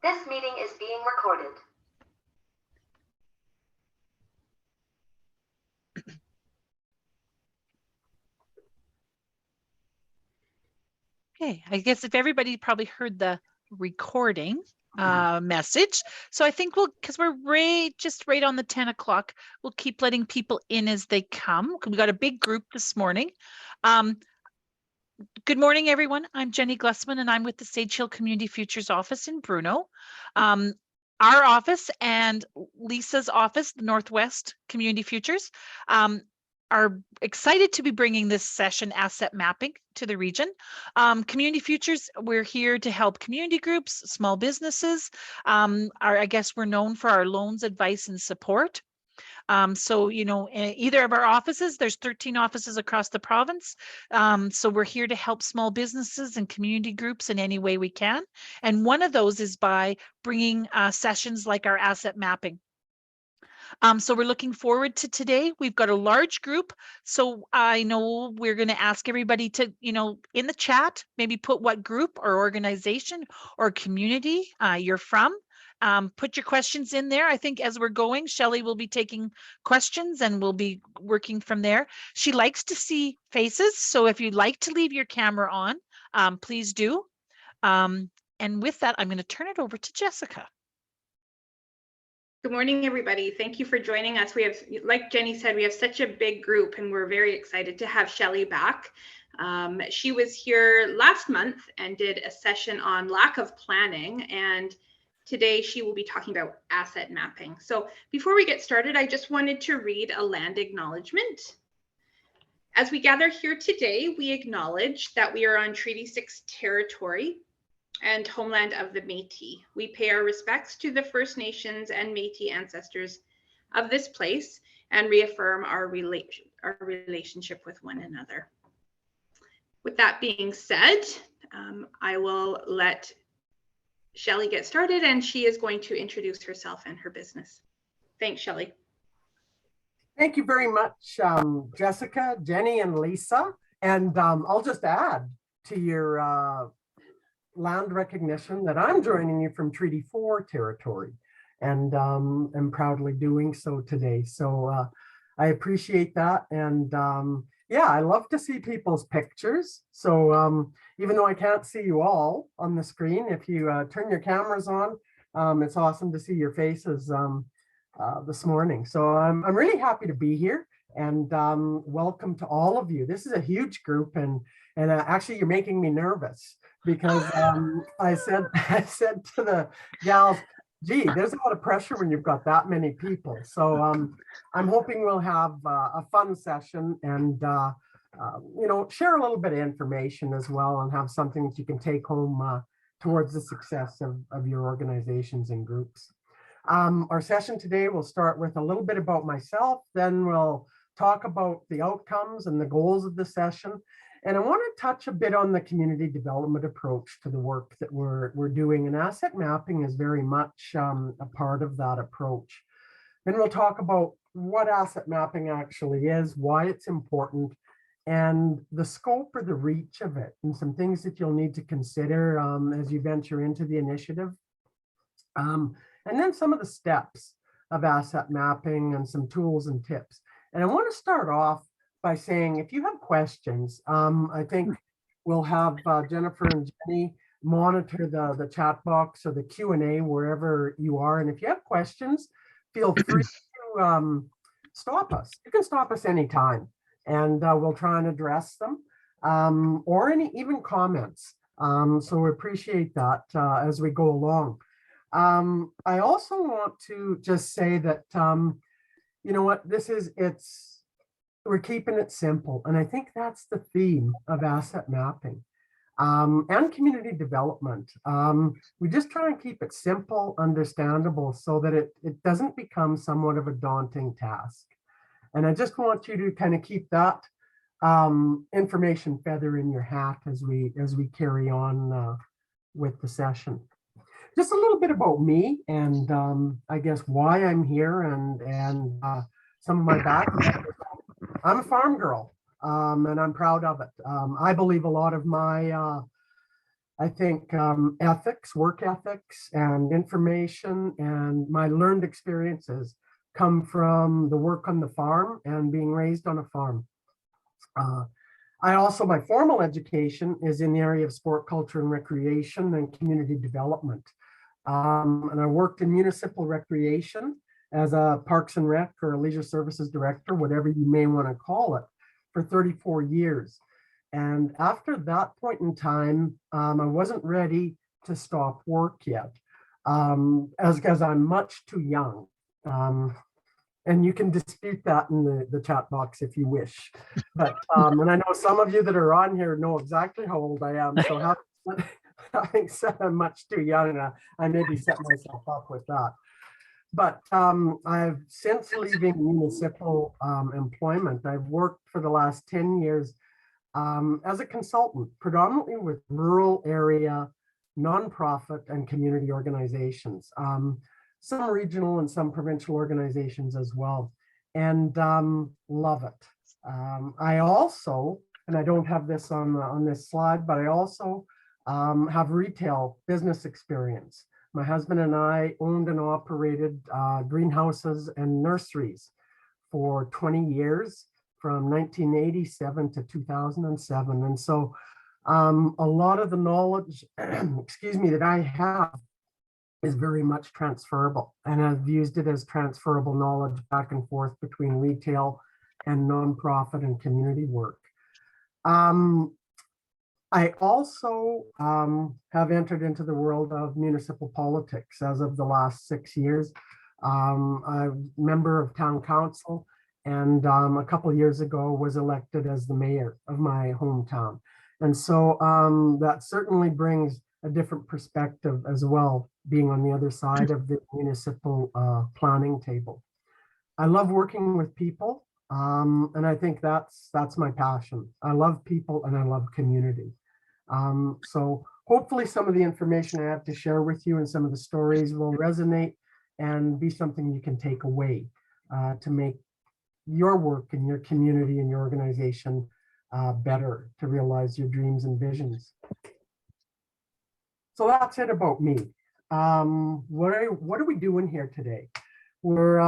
This meeting is being recorded. Okay, I guess if everybody probably heard the recording message. So I think because we're just right on the 10 o'clock, we'll keep letting people in as they come. We got a big group this morning. Good morning, everyone. I'm Jenny Glessman, and I'm with the Sage Hill Community Futures office in Bruno. Our office and Lisa's office, the Northwest Community Futures, are excited to be bringing this session, Asset Mapping, to the region. Community Futures, we're here to help community groups, small businesses. I guess we're known for our loans, advice, and support. So, either of our offices, there's 13 offices across the province. So we're here to help small businesses and community groups in any way we can. And one of those is by bringing sessions like our asset mapping. So we're looking forward to today. We've got a large group. So I know we're going to ask everybody to, in the chat, maybe put what group or organization or community you're from. Put your questions in there. I think as we're going, Shelley will be taking questions and we'll be working from there. She likes to see faces. So if you'd like to leave your camera on, please do. And with that, I'm going to turn it over to Jessica. Good morning, everybody. Thank you for joining us. We have, like Jenny said, we have such a big group and we're very excited to have Shelley back. She was here last month and did a session on lack of planning, and today she will be talking about asset mapping. So before we get started, I just wanted to read a land acknowledgement. As we gather here today, we acknowledge that we are on Treaty 6 territory and homeland of the Métis. We pay our respects to the First Nations and Métis ancestors of this place and reaffirm our relationship with one another. With that being said, I will let Shelley get started, and she is going to introduce herself and her business. Thanks, Shelley. Thank you very much, Jessica, Jenny, and Lisa. And I'll just add to your land recognition that I'm joining you from Treaty 4 territory, and am proudly doing so today. So I appreciate that. And yeah, I love to see people's pictures. So even though I can't see you all on the screen, if you turn your cameras on, it's awesome to see your faces this morning. So I'm really happy to be here, and welcome to all of you. This is a huge group, and actually you're making me nervous, because I said to the gals, gee, there's a lot of pressure when you've got that many people. So I'm hoping we'll have a fun session and share a little bit of information as well, and have something that you can take home towards the success of your organizations and groups. Our session today will start with a little bit about myself, then we'll talk about the outcomes and the goals of the session. And I want to touch a bit on the community development approach to the work that we're doing, and asset mapping is very much a part of that approach. Then we'll talk about what asset mapping actually is, why it's important, and the scope or the reach of it, and some things that you'll need to consider as you venture into the initiative. And then some of the steps of asset mapping and some tools and tips. And I want to start off by saying, if you have questions, I think we'll have Jennifer and Jenny monitor the chat box or the Q&A wherever you are. And if you have questions, feel free to stop us. You can stop us anytime, and we'll try and address them, or even comments. So we appreciate that as we go along. I also want to just say that, you know what, we're keeping it simple. And I think that's the theme of asset mapping and community development. We just try and keep it simple, understandable, so that it doesn't become somewhat of a daunting task. And I just want you to kind of keep that information feather in your hat as we carry on with the session. Just a little bit about me, and I guess why I'm here, and some of my background. I'm a farm girl, and I'm proud of it. I believe a lot of my I think ethics, work ethics, and information and my learned experiences come from the work on the farm and being raised on a farm. I also, my formal education is in the area of sport, culture, and recreation and community development. And I worked in municipal recreation as a Parks and Rec or a leisure services director, whatever you may want to call it, for 34 years. And after that point in time, I wasn't ready to stop work yet, as I'm much too young. And you can dispute that in the chat box if you wish. But and I know some of you that are on here know exactly how old I am. So having said I'm much too young, I maybe set myself up with that. But I've since leaving municipal employment, I've worked for the last 10 years as a consultant, predominantly with rural area, nonprofit and community organizations. Some regional and some provincial organizations as well, and love it. I also, and I don't have this on this slide, but I also have retail business experience. My husband and I owned and operated greenhouses and nurseries for 20 years, from 1987 to 2007. And so a lot of the knowledge, excuse me, that I have is very much transferable, and I've used it as transferable knowledge back and forth between retail and nonprofit and community work. I also have entered into the world of municipal politics as of the last 6 years. I'm a member of town council, and a couple of years ago was elected as the mayor of my hometown. And so that certainly brings a different perspective as well, being on the other side of the municipal planning table. I love working with people, and I think that's my passion. I love people and I love community. So hopefully some of the information I have to share with you and some of the stories will resonate and be something you can take away to make your work and your community and your organization better, to realize your dreams and visions. So that's it about me. What are we doing here today? We're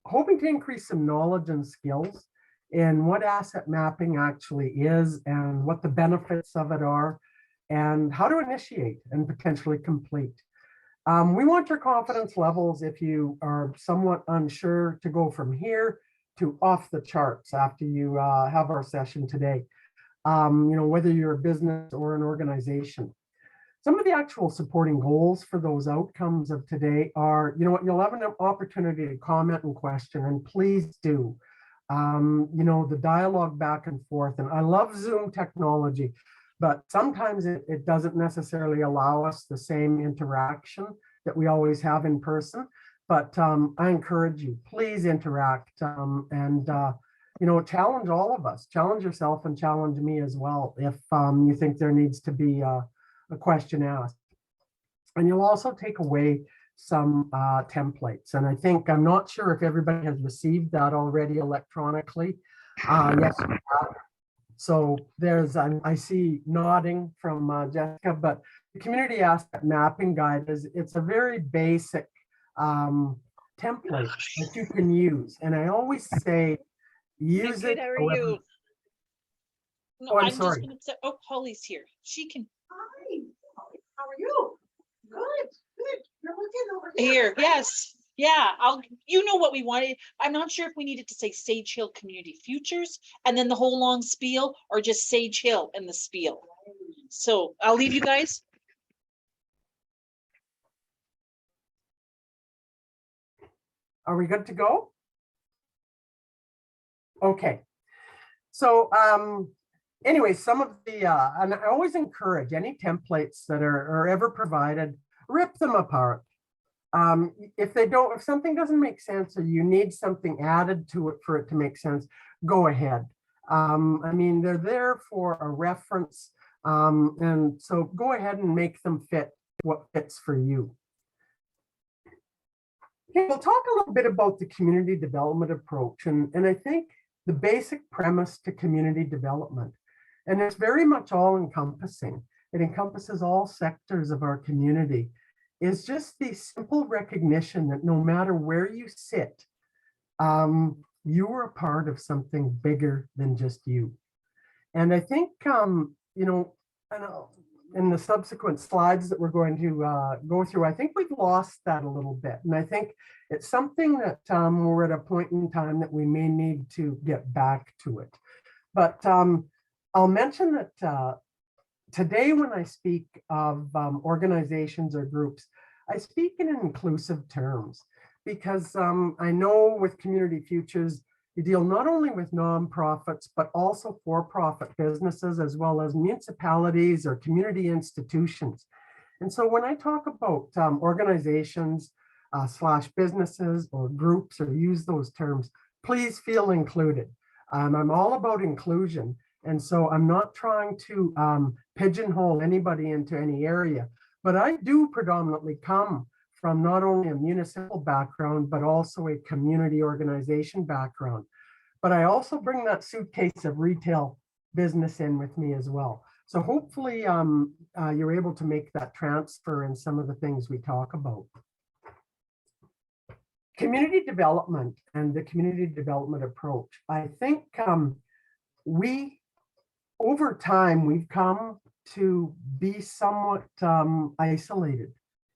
hoping to increase some knowledge and skills in what asset mapping actually is and what the benefits of it are and how to initiate and potentially complete. We want your confidence levels, if you are somewhat unsure, to go from here to off the charts after you have our session today. Whether you're a business or an organization. Some of the actual supporting goals for those outcomes of today are, you'll have an opportunity to comment and question, and please do. The dialogue back and forth, and I love Zoom technology, but sometimes it doesn't necessarily allow us the same interaction that we always have in person. But I encourage you, please interact and challenge all of us. Challenge yourself and challenge me as well if you think there needs to be a question asked. And you'll also take away some templates. And I'm not sure if everybody has received that already electronically. Yes. So I see nodding from Jessica, but the Community Asset Mapping Guide it's a very basic template that you can use. And I always say, use it. How are you? No, Oh, I'm just sorry. gonna say, Holly's here. She can. Hi, how are you? Good, good. You're looking over Here, yes. Yeah, you know what we wanted. I'm not sure if we needed to say Sage Hill Community Futures and then the whole long spiel, or just Sage Hill and the spiel. So I'll leave you guys. Are we good to go? Okay. So anyway, some of the, and I always encourage any templates that are ever provided, rip them apart. If something doesn't make sense or you need something added to it for it to make sense, go ahead. They're there for a reference. And so go ahead and make them fit what fits for you. Okay, we'll talk a little bit about the community development approach. And I think the basic premise to community development, and it's very much all encompassing, it encompasses all sectors of our community, is just the simple recognition that no matter where you sit, you are a part of something bigger than just you. And I think, you know, in the subsequent slides that we're going to go through, I think we've lost that a little bit. And I think it's something that we're at a point in time that we may need to get back to it. But I'll mention that today when I speak of organizations or groups, I speak in inclusive terms because I know with Community Futures, you deal not only with nonprofits, but also for-profit businesses, as well as municipalities or community institutions. And so when I talk about organizations / businesses or groups or use those terms, please feel included. I'm all about inclusion. And so I'm not trying to pigeonhole anybody into any area, but I do predominantly come from not only a municipal background, but also a community organization background. But I also bring that suitcase of retail business in with me as well. So hopefully you're able to make that transfer in some of the things we talk about. Community development and the community development approach. I think over time, we've come to be somewhat isolated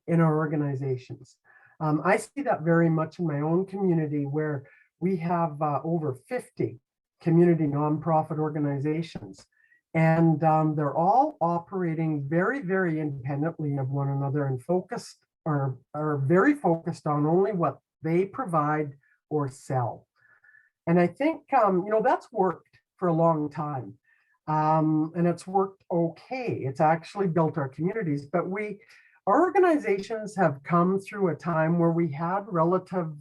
in our organizations. I see that very much in my own community where we have over 50 community nonprofit organizations, and they're all operating very, very independently of one another and focused or are very focused on only what they provide or sell. And I think, you know, that's worked for a long time. And it's worked okay. It's actually built our communities, but our organizations have come through a time where we had relative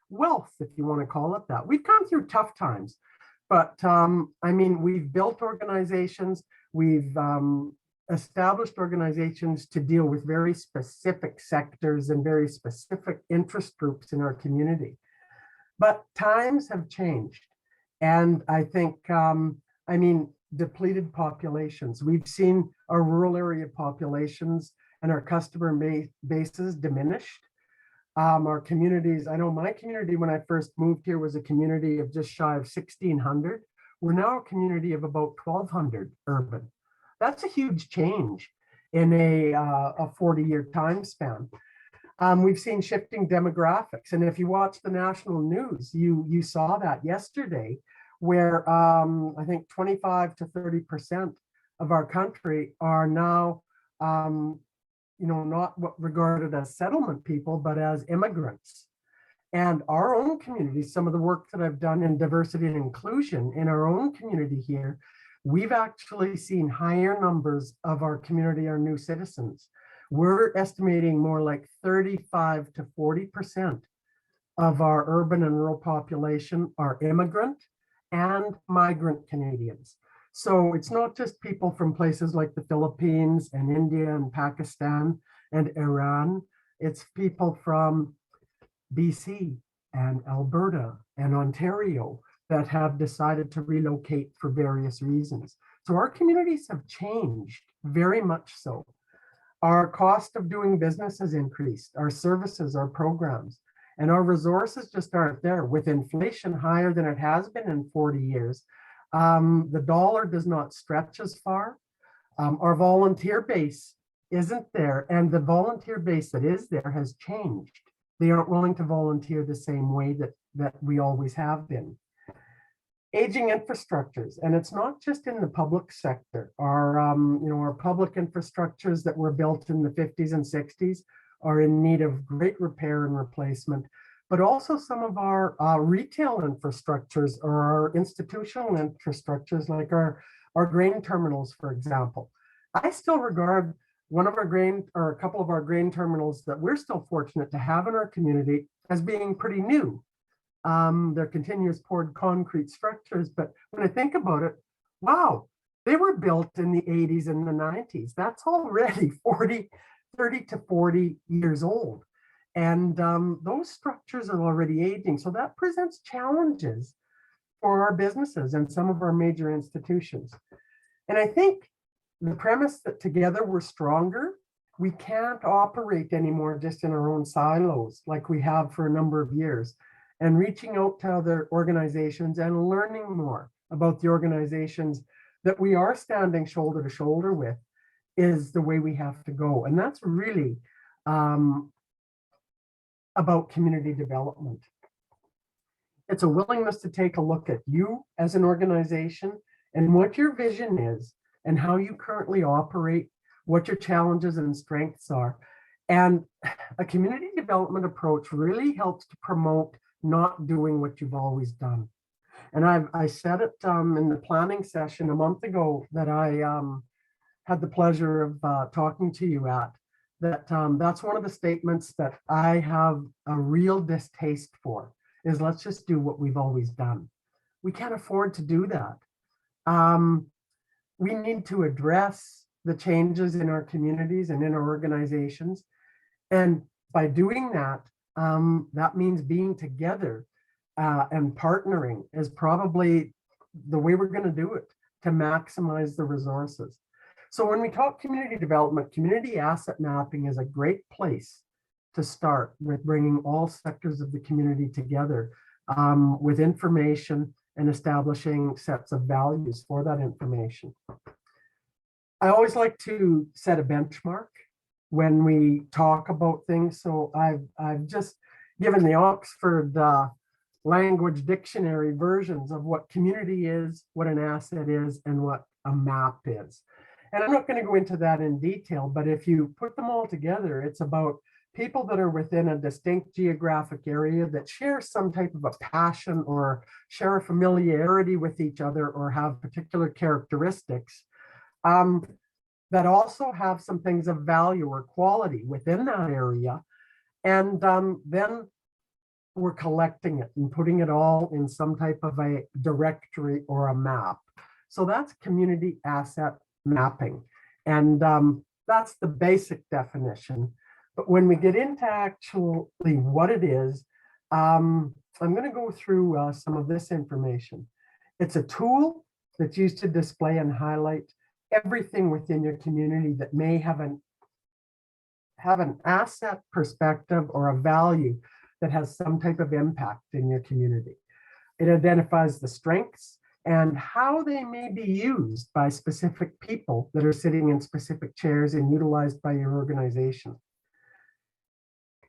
wealth, if you want to call it that. We've come through tough times, but I mean, we've built organizations, we've established organizations to deal with very specific sectors and very specific interest groups in our community. But times have changed. And I think, I mean, depleted populations. We've seen our rural area populations and our customer bases diminished. Our communities, I know my community when I first moved here was a community of just shy of 1,600. We're now a community of about 1,200 urban. That's a huge change in a 40-year time span. We've seen shifting demographics. And if you watch the national news, you saw that yesterday, where I think 25 to 30% of our country are now, you know, not regarded as settlement people, but as immigrants. And our own community, some of the work that I've done in diversity and inclusion in our own community here, we've actually seen higher numbers of our community, our new citizens. We're estimating more like 35 to 40% of our urban and rural population are immigrant and migrant Canadians. So it's not just people from places like the Philippines and India and Pakistan and Iran. It's people from BC and Alberta and Ontario that have decided to relocate for various reasons. So our communities have changed very much so. Our cost of doing business has increased, our services, our programs, and our resources just aren't there. With inflation higher than it has been in 40 years, the dollar does not stretch as far. Our volunteer base isn't there, and the volunteer base that is there has changed. They aren't willing to volunteer the same way that we always have been. Aging infrastructures, and it's not just in the public sector. Our public infrastructures that were built in the 50s and 60s are in need of great repair and replacement, but also some of our retail infrastructures or our institutional infrastructures, like our grain terminals, for example. I still regard one of our grain, or a couple of our grain terminals that we're still fortunate to have in our community as being pretty new. They're continuous poured concrete structures, but when I think about it, wow, they were built in the 80s and the 90s. That's already 30 to 40 years old. And those structures are already aging. So that presents challenges for our businesses and some of our major institutions. And I think the premise that together we're stronger, we can't operate anymore just in our own silos like we have for a number of years. And reaching out to other organizations and learning more about the organizations that we are standing shoulder to shoulder with is the way we have to go. And that's really about community development. It's a willingness to take a look at you as an organization and what your vision is and how you currently operate, what your challenges and strengths are. And a community development approach really helps to promote not doing what you've always done. And I said it in the planning session a month ago that I had the pleasure of talking to you at, that that's one of the statements that I have a real distaste for, is let's just do what we've always done. We can't afford to do that. We need to address the changes in our communities and in our organizations. And by doing that, that means being together and partnering is probably the way we're going to do it to maximize the resources. So when we talk community development, community asset mapping is a great place to start with bringing all sectors of the community together with information and establishing sets of values for that information. I always like to set a benchmark when we talk about things. So I've just given the Oxford language dictionary versions of what community is, what an asset is, and what a map is. And I'm not going to go into that in detail, but if you put them all together, it's about people that are within a distinct geographic area that share some type of a passion or share a familiarity with each other or have particular characteristics that also have some things of value or quality within that area. And then we're collecting it and putting it all in some type of a directory or a map. So that's community asset mapping. And that's the basic definition. But when we get into actually what it is, I'm going to go through some of this information. It's a tool that's used to display and highlight everything within your community that may have an asset perspective or a value that has some type of impact in your community. It identifies the strengths and how they may be used by specific people that are sitting in specific chairs and utilized by your organization.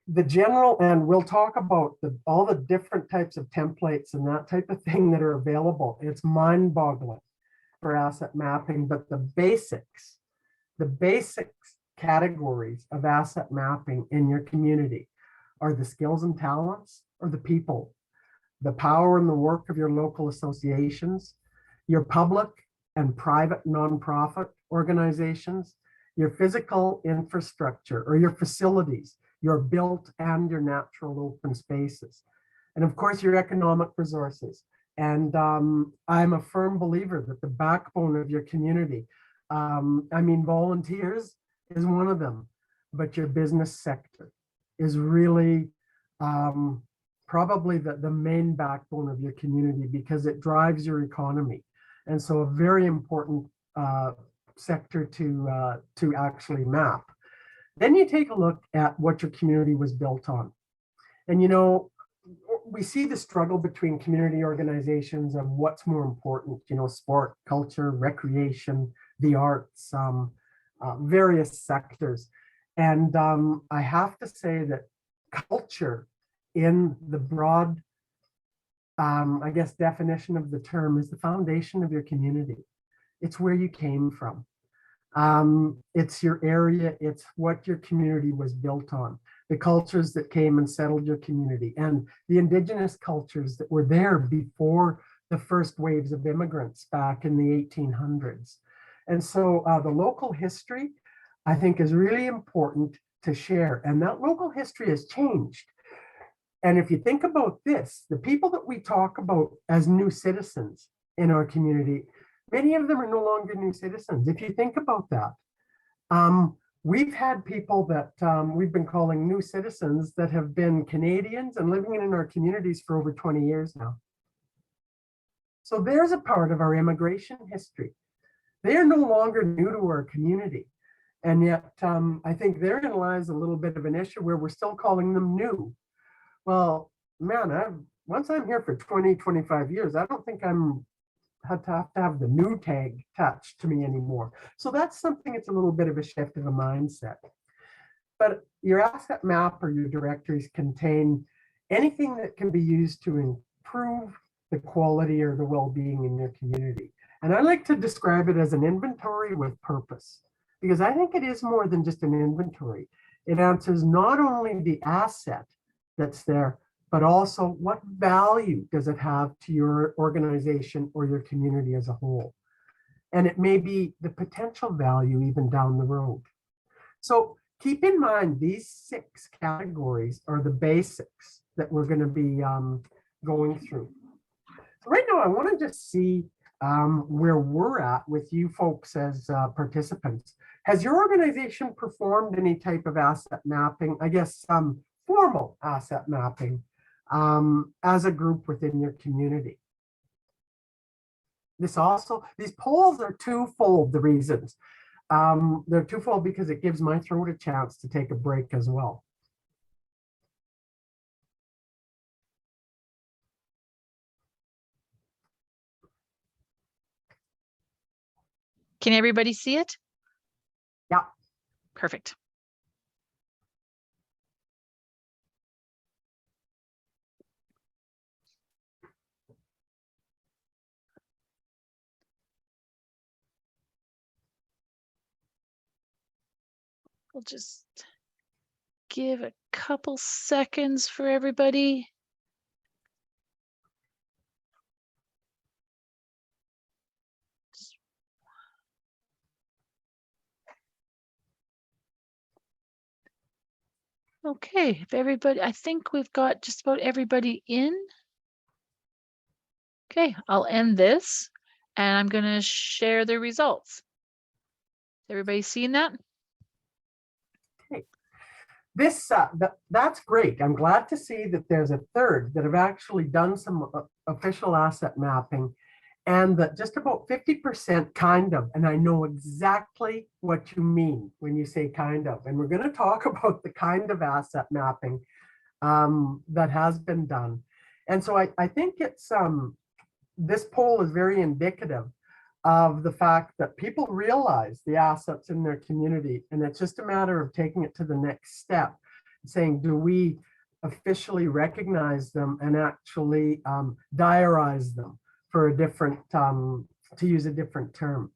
The general, and we'll talk about all the different types of templates and that type of thing that are available. It's mind-boggling for asset mapping, but the basic categories of asset mapping in your community are the skills and talents or the people, the power and the work of your local associations, your public and private nonprofit organizations, your physical infrastructure or your facilities, your built and your natural open spaces, and of course your economic resources. And I'm a firm believer that the backbone of your community, volunteers is one of them, but your business sector is really probably the main backbone of your community because it drives your economy. And so a very important sector to actually map. Then you take a look at what your community was built on. And we see the struggle between community organizations of what's more important, sport, culture, recreation, the arts, various sectors. And I have to say that culture in the broad, definition of the term is the foundation of your community. It's where you came from. It's your area, it's what your community was built on, the cultures that came and settled your community, and the indigenous cultures that were there before the first waves of immigrants back in the 1800s. And so the local history, I think, is really important to share, and that local history has changed. And if you think about this, the people that we talk about as new citizens in our community, many of them are no longer new citizens. If you think about that, we've had people that we've been calling new citizens that have been Canadians and living in our communities for over 20 years now. So there's a part of our immigration history They are no longer new to our community. And yet, I think therein lies a little bit of an issue where we're still calling them new. Well, man, once I'm here for 20, 25 years, I don't think I'm have to have the new tag attached to me anymore. So that's something, it's a little bit of a shift of a mindset. But your asset map or your directories contain anything that can be used to improve the quality or the well-being in your community. And I like to describe it as an inventory with purpose, because I think it is more than just an inventory. It answers not only the asset that's there, but also what value does it have to your organization or your community as a whole? And it may be the potential value even down the road. So keep in mind, these 6 categories are the basics that we're going to be going through. So right now, I want to just see where we're at with you folks as participants. Has your organization performed any type of asset mapping, I guess formal asset mapping, as a group within your community? These polls are twofold, the reasons. They're twofold because it gives my throat a chance to take a break as well. Can everybody see it? Yeah. Perfect. We'll just give a couple seconds for everybody. Okay, if everybody, I think we've got just about everybody in. Okay, I'll end this and I'm going to share the results. Everybody seeing that? This that's great. I'm glad to see that there's a third that have actually done some official asset mapping, and that just about 50% kind of, and I know exactly what you mean when you say kind of, and we're going to talk about the kind of asset mapping that has been done. And so I think it's this poll is very indicative of the fact that people realize the assets in their community, and it's just a matter of taking it to the next step, saying, do we officially recognize them and actually diarize them for a different, to use a different term.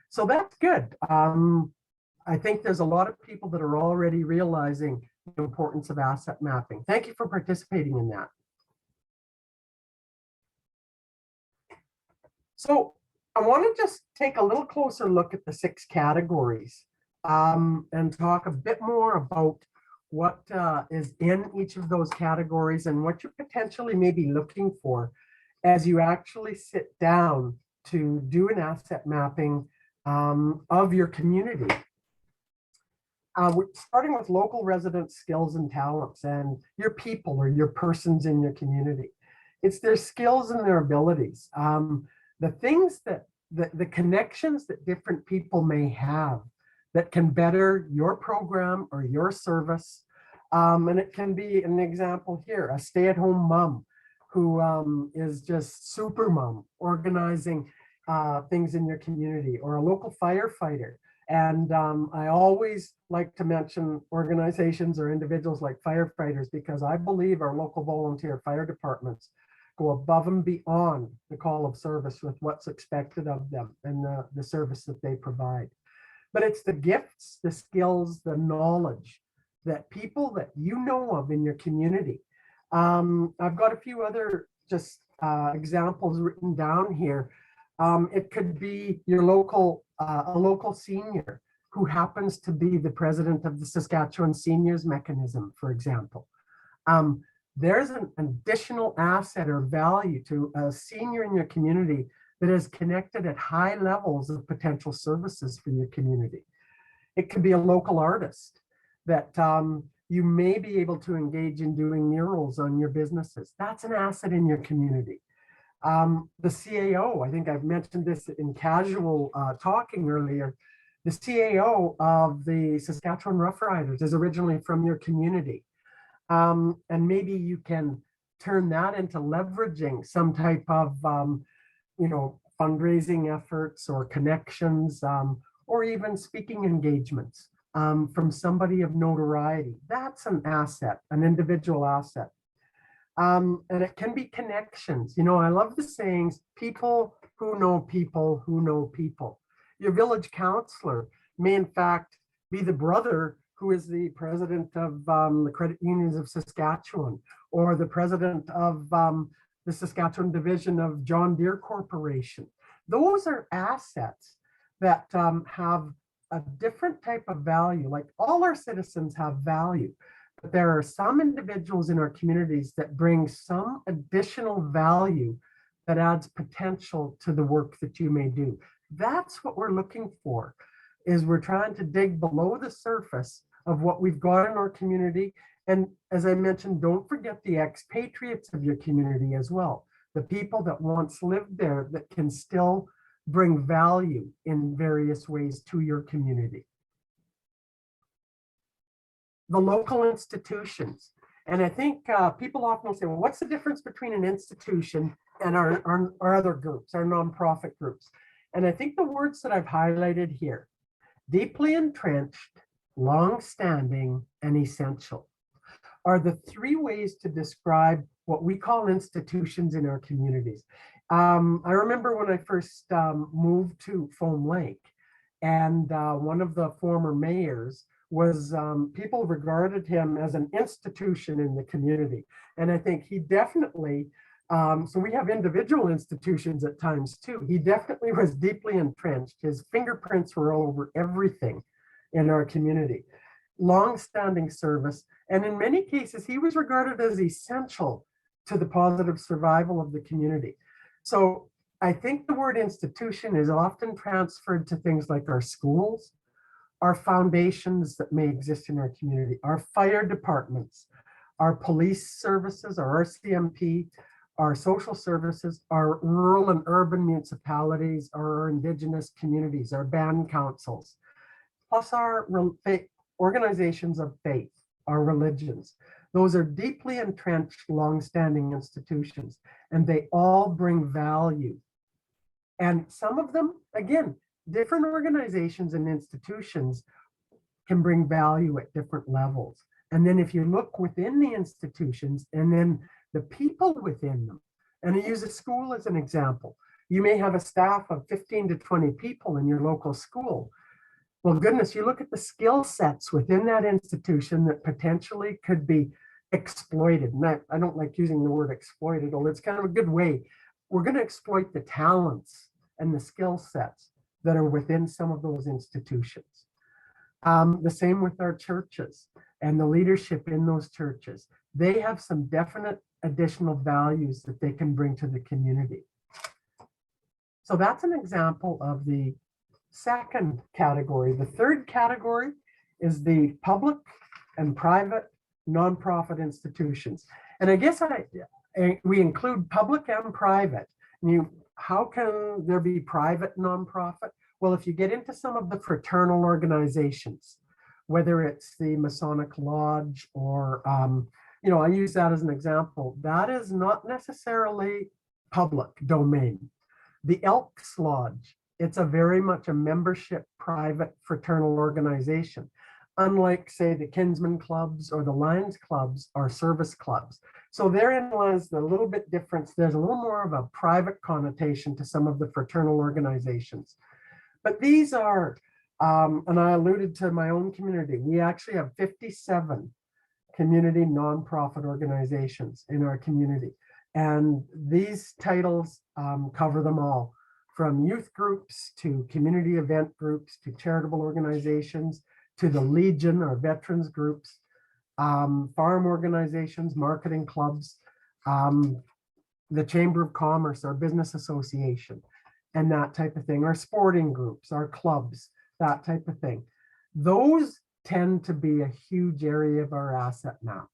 So that's good. I think there's a lot of people that are already realizing the importance of asset mapping. Thank you for participating in that. So I want to just take a little closer look at the 6 categories and talk a bit more about what is in each of those categories and what you potentially may be looking for as you actually sit down to do an asset mapping of your community. We're starting with local resident skills and talents and your people or your persons in your community. It's their skills and their abilities. The things that the connections that different people may have that can better your program or your service. And it can be an example here, a stay-at-home mom who is just super mom, organizing things in your community, or a local firefighter. And I always like to mention organizations or individuals like firefighters, because I believe our local volunteer fire departments go above and beyond the call of service with what's expected of them and the service that they provide. But it's the gifts, the skills, the knowledge that people that you know of in your community. I've got a few other just examples written down here. It could be your local, a local senior who happens to be the president of the Saskatchewan Seniors Mechanism, for example. There's an additional asset or value to a senior in your community that is connected at high levels of potential services for your community. It could be a local artist that you may be able to engage in doing murals on your businesses. That's an asset in your community. The CAO, I think I've mentioned this in casual talking earlier. The CAO of the Saskatchewan Roughriders is originally from your community. And maybe you can turn that into leveraging some type of, fundraising efforts or connections, or even speaking engagements from somebody of notoriety. That's an asset, an individual asset. And it can be connections. I love the sayings, people who know people who know people. Your village councillor may in fact be the brother who is the president of the Credit Unions of Saskatchewan, or the president of the Saskatchewan division of John Deere Corporation. Those are assets that have a different type of value. Like, all our citizens have value, but there are some individuals in our communities that bring some additional value that adds potential to the work that you may do. That's what we're looking for, is we're trying to dig below the surface of what we've got in our community. And as I mentioned, don't forget the expatriates of your community as well. The people that once lived there that can still bring value in various ways to your community. The local institutions. And I think people often say, well, what's the difference between an institution and our other groups, our nonprofit groups? And I think the words that I've highlighted here, deeply entrenched, long-standing, and essential, are the three ways to describe what we call institutions in our communities. I remember when I first moved to Foam Lake, and one of the former mayors was, people regarded him as an institution in the community. And I think he definitely, so we have individual institutions at times too. He definitely was deeply entrenched. His fingerprints were all over everything in our community. Long-standing service, and in many cases, he was regarded as essential to the positive survival of the community. So I think the word institution is often transferred to things like our schools, our foundations that may exist in our community, our fire departments, our police services, our RCMP, our social services, our rural and urban municipalities, our Indigenous communities, our band councils, plus our organizations of faith, our religions. Those are deeply entrenched, long-standing institutions, and they all bring value. And some of them, again, different organizations and institutions can bring value at different levels. And then if you look within the institutions and then the people within them, and I use a school as an example, you may have a staff of 15 to 20 people in your local school. Well, goodness, you look at the skill sets within that institution that potentially could be exploited. And I don't like using the word exploited, although it's kind of a good way. We're going to exploit the talents and the skill sets that are within some of those institutions. The same with our churches and the leadership in those churches. They have some definite additional values that they can bring to the community. So that's an example of the second category. The third category is the public and private nonprofit institutions. And I guess we include public and private. How can there be private nonprofit? Well, if you get into some of the fraternal organizations, whether it's the Masonic Lodge or, I use that as an example, that is not necessarily public domain. The Elks Lodge, it's a very much a membership private fraternal organization. Unlike, say, the Kinsmen Clubs or the Lions Clubs are service clubs. So therein lies the little bit difference. There's a little more of a private connotation to some of the fraternal organizations. But these are, and I alluded to my own community, we actually have 57 community nonprofit organizations in our community. And these titles cover them all, from youth groups to community event groups to charitable organizations to the Legion or veterans groups, farm organizations, marketing clubs, the Chamber of Commerce, our business association, and that type of thing, our sporting groups, our clubs, that type of thing. Those tend to be a huge area of our asset map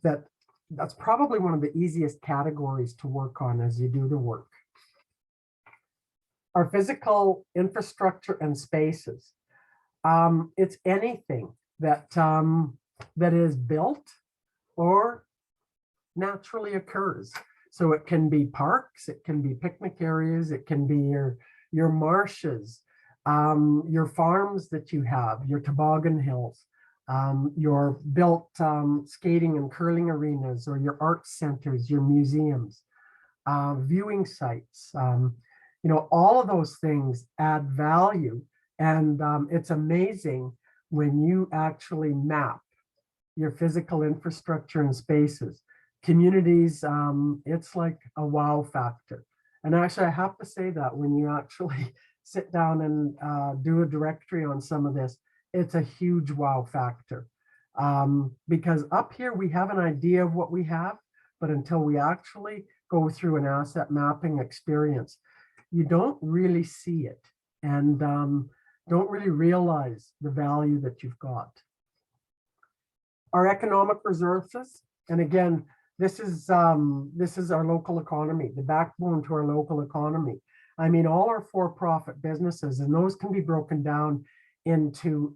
that that's probably one of the easiest categories to work on as you do the work. Our physical infrastructure and spaces. It's anything that that is built or naturally occurs. So it can be parks, it can be picnic areas, it can be your marshes, your farms that you have, your toboggan hills, your built skating and curling arenas, or your art centers, your museums, viewing sites. You know, all of those things add value. And it's amazing when you actually map your physical infrastructure and spaces. Communities, it's like a wow factor. And actually, I have to say that when you actually sit down and do a directory on some of this, it's a huge wow factor. Because up here, we have an idea of what we have, but until we actually go through an asset mapping experience, you don't really see it and don't really realize the value that you've got. Our economic resources, and again, this is our local economy, the backbone to our local economy. I mean, all our for-profit businesses, and those can be broken down into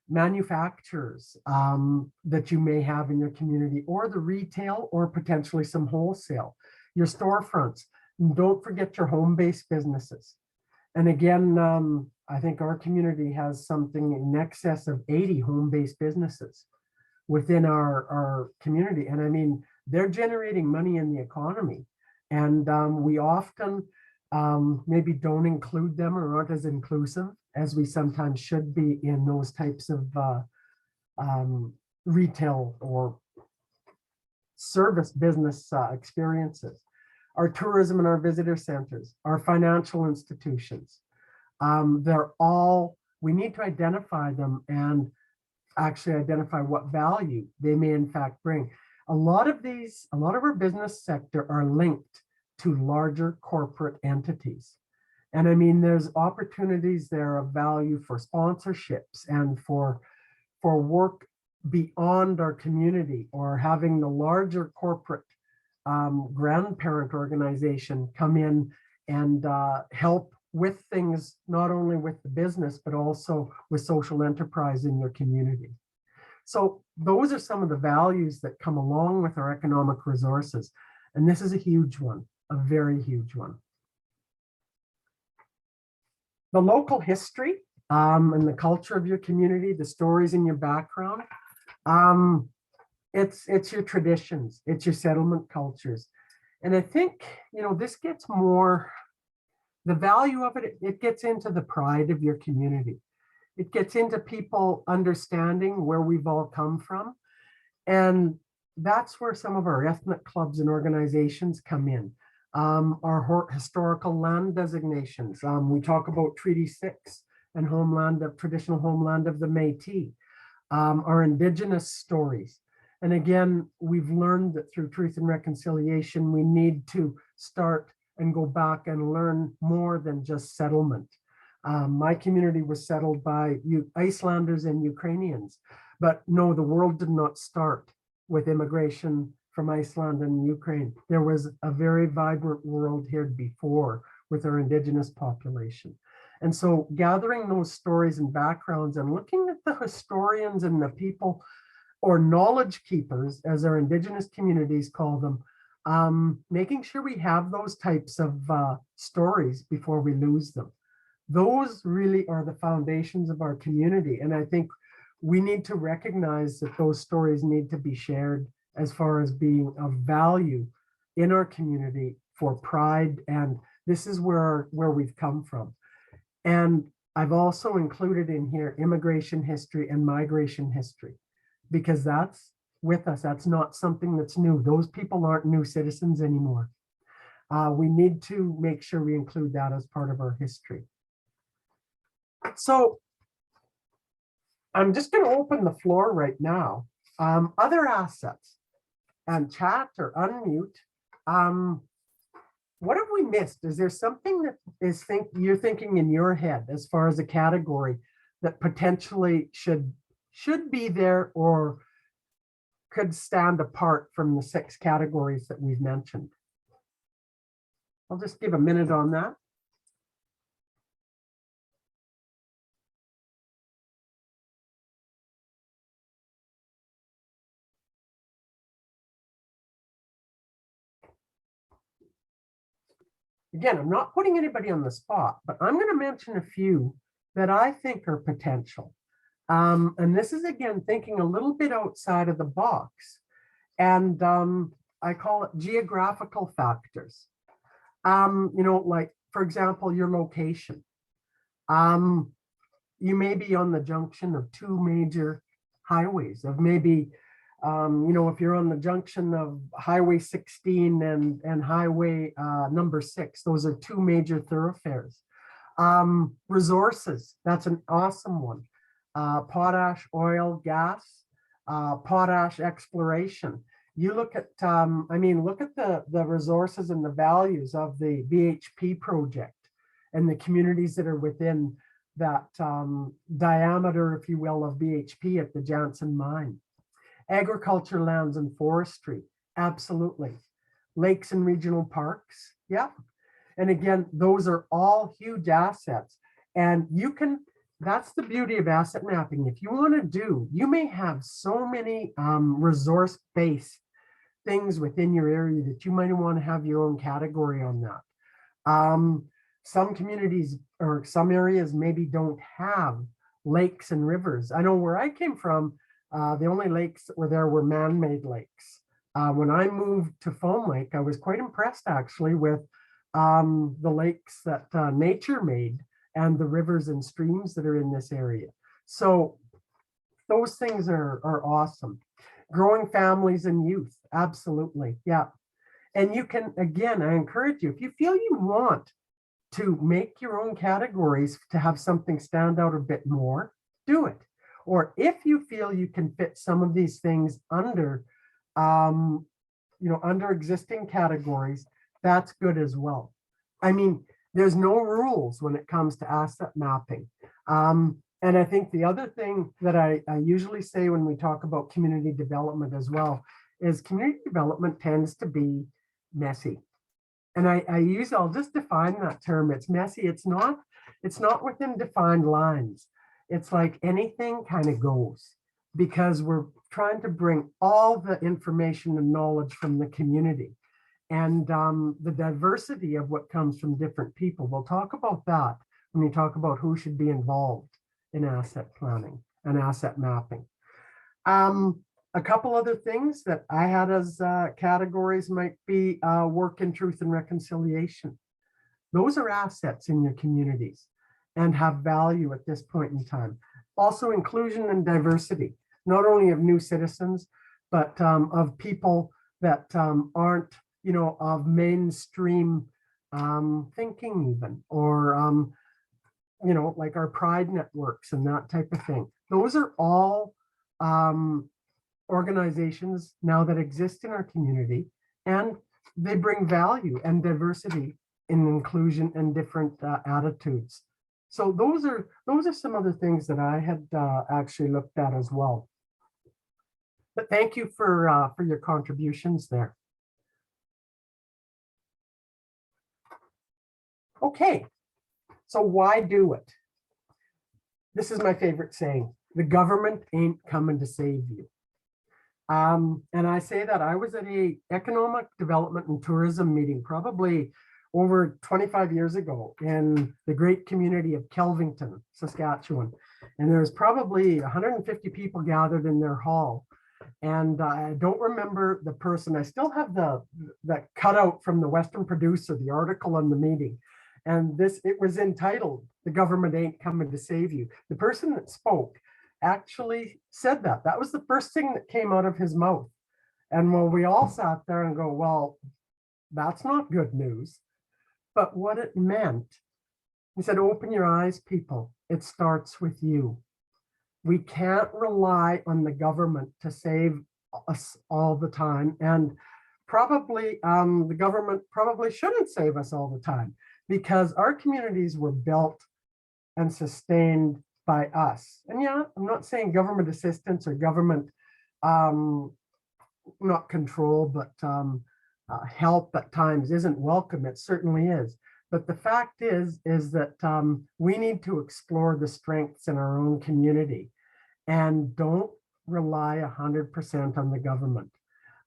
manufacturers that you may have in your community, or the retail, or potentially some wholesale, your storefronts. Don't forget your home-based businesses. And again, I think our community has something in excess of 80 home-based businesses within our community. And I mean, they're generating money in the economy. And we often maybe don't include them or aren't as inclusive as we sometimes should be in those types of retail or service business experiences. Our tourism and our visitor centers, our financial institutions, they're all, we need to identify them and actually identify what value they may in fact bring. A lot of our business sector are linked to larger corporate entities. And I mean, there's opportunities there of value for sponsorships and for work beyond our community, or having the larger corporate grandparent organization come in and help with things, not only with the business, but also with social enterprise in your community. So those are some of the values that come along with our economic resources. And this is a huge one, a very huge one. The local history and the culture of your community, the stories in your background, it's your traditions, it's your settlement cultures. And I think, you know, this gets more, the value of it, it gets into the pride of your community. It gets into people understanding where we've all come from. And that's where some of our ethnic clubs and organizations come in. Our historical land designations. We talk about Treaty 6 and homeland of traditional homeland of the Métis. Our Indigenous stories. And again, we've learned that through Truth and Reconciliation, we need to start and go back and learn more than just settlement. My community was settled by Icelanders and Ukrainians, but no, the world did not start with immigration from Iceland and Ukraine. There was a very vibrant world here before with our Indigenous population. And so gathering those stories and backgrounds and looking at the historians and the people, or knowledge keepers, as our Indigenous communities call them, making sure we have those types of stories before we lose them. Those really are the foundations of our community. And I think we need to recognize that those stories need to be shared as far as being of value in our community for pride. And this is where we've come from. And I've also included in here immigration history and migration history, because that's with us. That's not something that's new. Those people aren't new citizens anymore. We need to make sure we include that as part of our history. So I'm just going to open the floor right now. Other assets, and chat or unmute. What have we missed? Is there something that you're thinking in your head as far as a category that potentially should be there, or could stand apart from the 6 categories that we've mentioned. I'll just give a minute on that. Again, I'm not putting anybody on the spot, but I'm going to mention a few that I think are potential. And this is, again, thinking a little bit outside of the box. And I call it geographical factors. You know, like, for example, your location. You may be on the junction of 2 major highways, of maybe, you know, if you're on the junction of Highway 16 and Highway number 6, those are 2 major thoroughfares. Resources, that's an awesome one. Potash, oil, gas, potash exploration. You look at, I mean, look at the resources and the values of the BHP project and the communities that are within that diameter, if you will, of BHP at the Jansen mine. Agriculture, lands, and forestry, absolutely. Lakes and regional parks, yeah. And again, those are all huge assets. And you can, that's the beauty of asset mapping. If you want to do, you may have so many resource-based things within your area that you might want to have your own category on that. Some communities or some areas maybe don't have lakes and rivers. I know where I came from, the only lakes that were there were man-made lakes. When I moved to Foam Lake, I was quite impressed actually with the lakes that nature made and the rivers and streams that are in this area. So those things are awesome. Growing families and youth, absolutely, yeah. And you can, again, I encourage you, if you feel you want to make your own categories to have something stand out a bit more, do it. Or if you feel you can fit some of these things under, you know, under existing categories, that's good as well. I mean, there's no rules when it comes to asset mapping. And I think the other thing that I usually say when we talk about community development as well is community development tends to be messy. And I'll just define that term. It's messy. It's not within defined lines. It's like anything kind of goes because we're trying to bring all the information and knowledge from the community and the diversity of what comes from different people. We'll talk about that when we talk about who should be involved in asset planning and asset mapping. A couple other things that I had as categories might be work in truth and reconciliation. Those are assets in your communities and have value at this point in time. Also inclusion and diversity, not only of new citizens, but of people that aren't, you know, of mainstream thinking even, or, you know, like our pride networks and that type of thing. Those are all organizations now that exist in our community, and they bring value and diversity in inclusion and different attitudes. So those are some other things that I had actually looked at as well. But thank you for your contributions there. Okay, so why do it? This is my favorite saying: the government ain't coming to save you. And I say that I was at a economic development and tourism meeting probably over 25 years ago in the great community of Kelvington, Saskatchewan. And there's probably 150 people gathered in their hall. And I don't remember the person. I still have the cutout from the Western Producer, the article on the meeting. And it was entitled, "The Government Ain't Coming to Save You." The person that spoke actually said that. That was the first thing that came out of his mouth. And well, we all sat there and go, well, that's not good news. But what it meant, he said, open your eyes, people. It starts with you. We can't rely on the government to save us all the time. And probably the government probably shouldn't save us all the time, because our communities were built and sustained by us. And yeah, I'm not saying government assistance or government not control, but help at times isn't welcome. It certainly is. But the fact is that we need to explore the strengths in our own community and don't rely 100% on the government.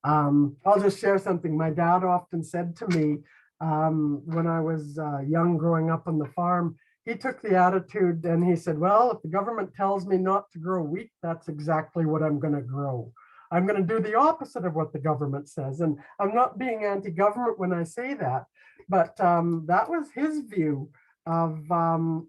I'll just share something my dad often said to me when I was young growing up on the farm. He took the attitude and he said, well, if the government tells me not to grow wheat, that's exactly what I'm going to grow. I'm going to do the opposite of what the government says. And I'm not being anti-government when I say that, but that was his view of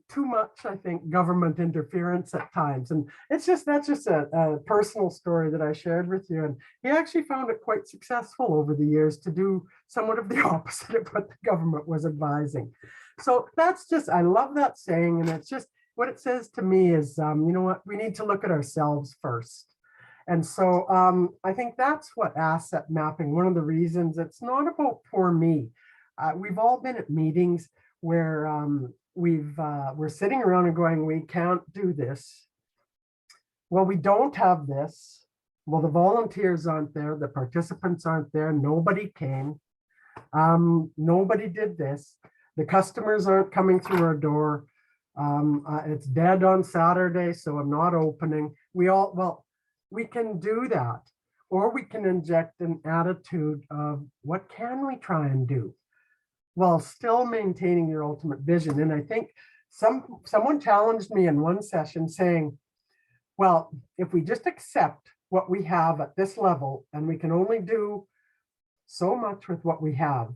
too much, I think, government interference at times. And that's just a personal story that I shared with you. And he actually found it quite successful over the years to do somewhat of the opposite of what the government was advising. So that's just, I love that saying. And it's just, what it says to me is, you know what, we need to look at ourselves first. And so I think that's what asset mapping, one of the reasons it's not about poor me. We've all been at meetings where we're sitting around and going, we can't do this. Well, we don't have this. Well, the volunteers aren't there. The participants aren't there. Nobody came. Nobody did this. The customers aren't coming through our door. It's dead on Saturday, so I'm not opening. We can do that, or we can inject an attitude of what can we try and do while still maintaining your ultimate vision. And I think someone challenged me in one session saying, well, if we just accept what we have at this level and we can only do so much with what we have,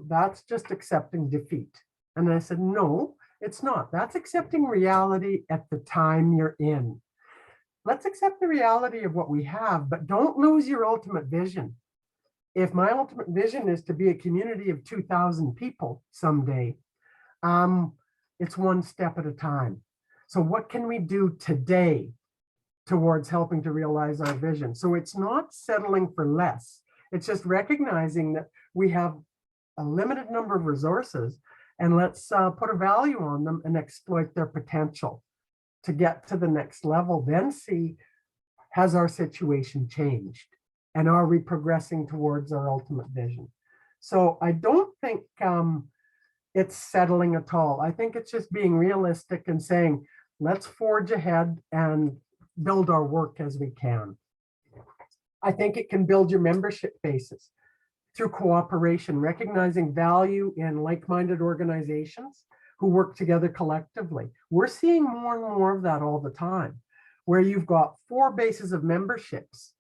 that's just accepting defeat. And I said, no, it's not. That's accepting reality at the time you're in. Let's accept the reality of what we have, but don't lose your ultimate vision. If my ultimate vision is to be a community of 2,000 people someday, it's one step at a time. So what can we do today towards helping to realize our vision? So it's not settling for less. It's just recognizing that we have a limited number of resources, and let's put a value on them and exploit their potential to get to the next level. Then see, has our situation changed? And are we progressing towards our ultimate vision? So I don't think it's settling at all. I think it's just being realistic and saying, let's forge ahead and build our work as we can. I think it can build your membership bases through cooperation, recognizing value in like-minded organizations who work together collectively. We're seeing more and more of that all the time, where you've got 4 bases of memberships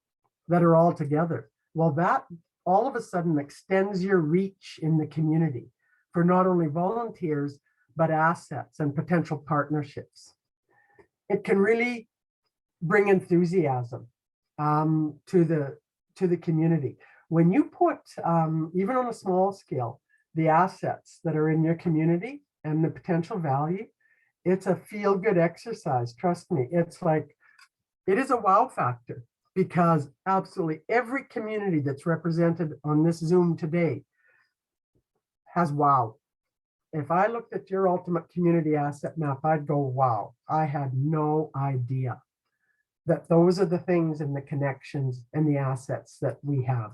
that are all together. Well, that all of a sudden extends your reach in the community for not only volunteers, but assets and potential partnerships. It can really bring enthusiasm to the community. When you put, even on a small scale, the assets that are in your community and the potential value, it's a feel-good exercise. Trust me, it's like, it is a wow factor, because absolutely every community that's represented on this Zoom today has wow. If I looked at your ultimate community asset map, I'd go, wow, I had no idea that those are the things and the connections and the assets that we have.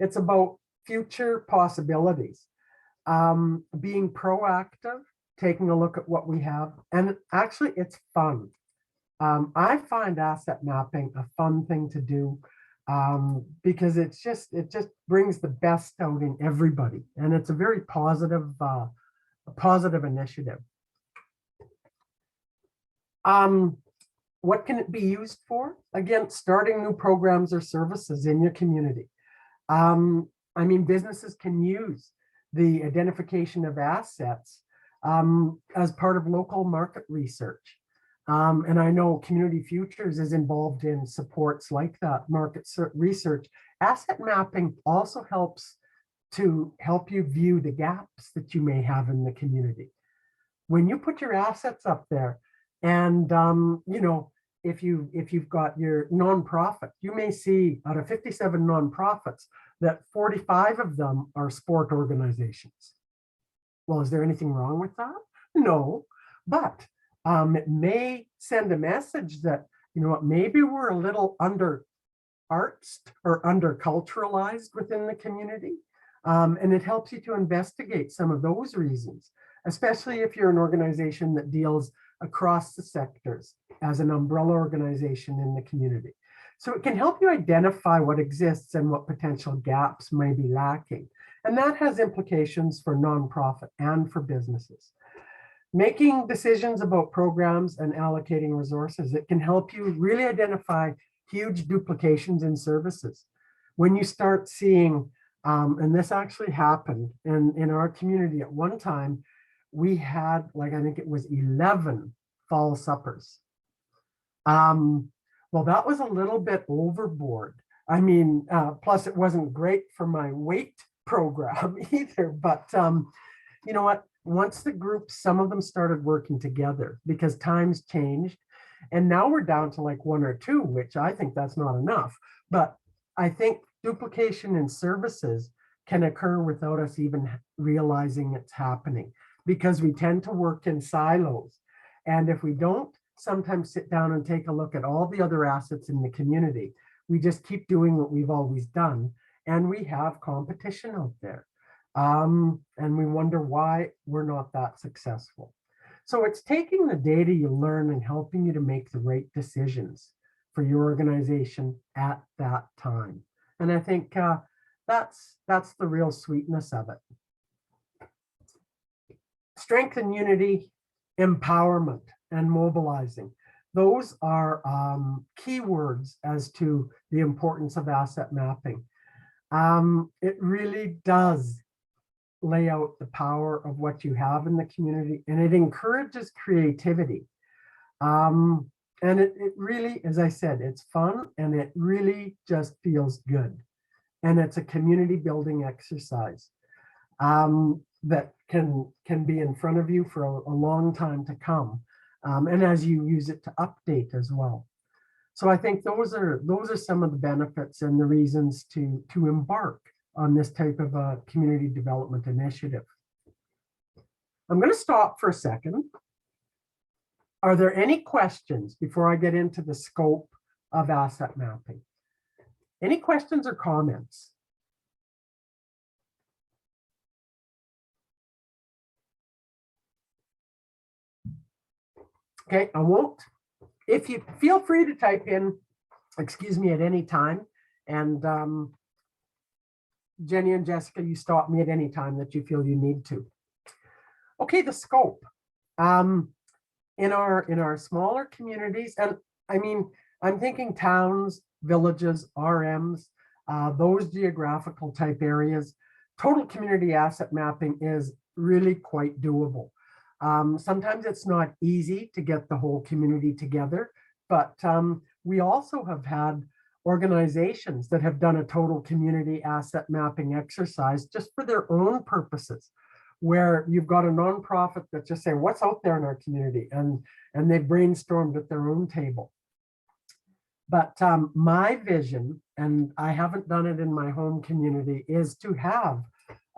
It's about future possibilities, being proactive, taking a look at what we have, and actually it's fun. I find asset mapping a fun thing to do because it just brings the best out in everybody, and it's a very positive initiative. What can it be used for? Again, starting new programs or services in your community. I mean, businesses can use the identification of assets as part of local market research. And I know Community Futures is involved in supports like that, market research. Asset mapping also helps to help you view the gaps that you may have in the community. When you put your assets up there, and you know, if you've got your nonprofit, you may see out of 57 nonprofits that 45 of them are sport organizations. Well, is there anything wrong with that? No, but it may send a message that, you know what, maybe we're a little under artsed or underculturalized within the community. And it helps you to investigate some of those reasons, especially if you're an organization that deals across the sectors as an umbrella organization in the community. So it can help you identify what exists and what potential gaps may be lacking. And that has implications for nonprofit and for businesses. Making decisions about programs and allocating resources, it can help you really identify huge duplications in services. When you start seeing, and this actually happened in our community at one time, we had, like, I think it was 11 fall suppers. Well, that was a little bit overboard. I mean, plus it wasn't great for my weight program either, but you know what? Once the group, some of them started working together because times changed. And now we're down to like 1 or 2, which I think that's not enough. But I think duplication in services can occur without us even realizing it's happening because we tend to work in silos. And if we don't sometimes sit down and take a look at all the other assets in the community, we just keep doing what we've always done. And we have competition out there. And we wonder why we're not that successful. So it's taking the data you learn and helping you to make the right decisions for your organization at that time. And I think that's the real sweetness of it. Strength and unity, empowerment, and mobilizing. Those are keywords as to the importance of asset mapping. It really does lay out the power of what you have in the community, and it encourages creativity. And it really, as I said, it's fun and it really just feels good. And it's a community building exercise that can be in front of you for a long time to come. And as you use it to update as well. So I think those are some of the benefits and the reasons to embark on this type of a community development initiative. I'm going to stop for a second. Are there any questions before I get into the scope of asset mapping? Any questions or comments? Okay, I won't. If you feel free to type in, excuse me, at any time, and Jenny and Jessica, you stop me at any time that you feel you need to. Okay, the scope. In our smaller communities, and I mean, I'm thinking towns, villages, RMs, those geographical type areas, total community asset mapping is really quite doable. Sometimes it's not easy to get the whole community together, but we also have had organizations that have done a total community asset mapping exercise just for their own purposes, where you've got a nonprofit that's just saying what's out there in our community, and they've brainstormed at their own table. But my vision, and I haven't done it in my home community, is to have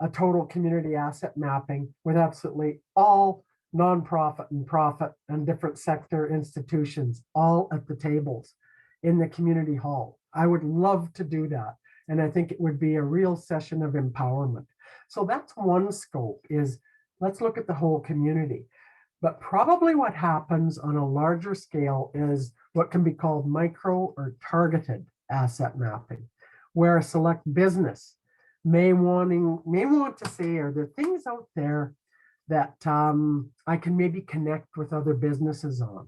a total community asset mapping with absolutely all nonprofit and profit and different sector institutions all at the tables in the community hall. I would love to do that. And I think it would be a real session of empowerment. So that's one scope, is let's look at the whole community. But probably what happens on a larger scale is what can be called micro or targeted asset mapping, where a select business may want to say, are there things out there that I can maybe connect with other businesses on,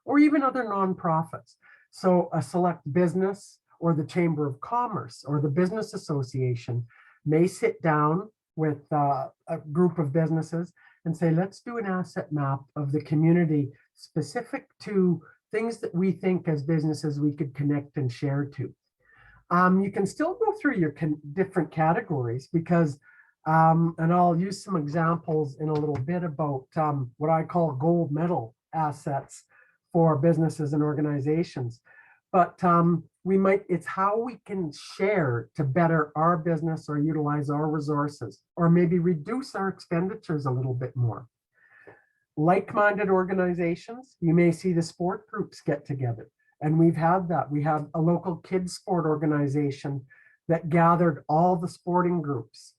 or even other nonprofits. So a select business or the Chamber of Commerce or the Business Association may sit down with a group of businesses and say, let's do an asset map of the community specific to things that we think as businesses we could connect and share to. You can still go through your different categories because and I'll use some examples in a little bit about what I call gold medal assets for businesses and organizations. But it's how we can share to better our business or utilize our resources, or maybe reduce our expenditures a little bit more. Like-minded organizations, you may see the sport groups get together And we've had that. We had a local kids sport organization that gathered all the sporting groups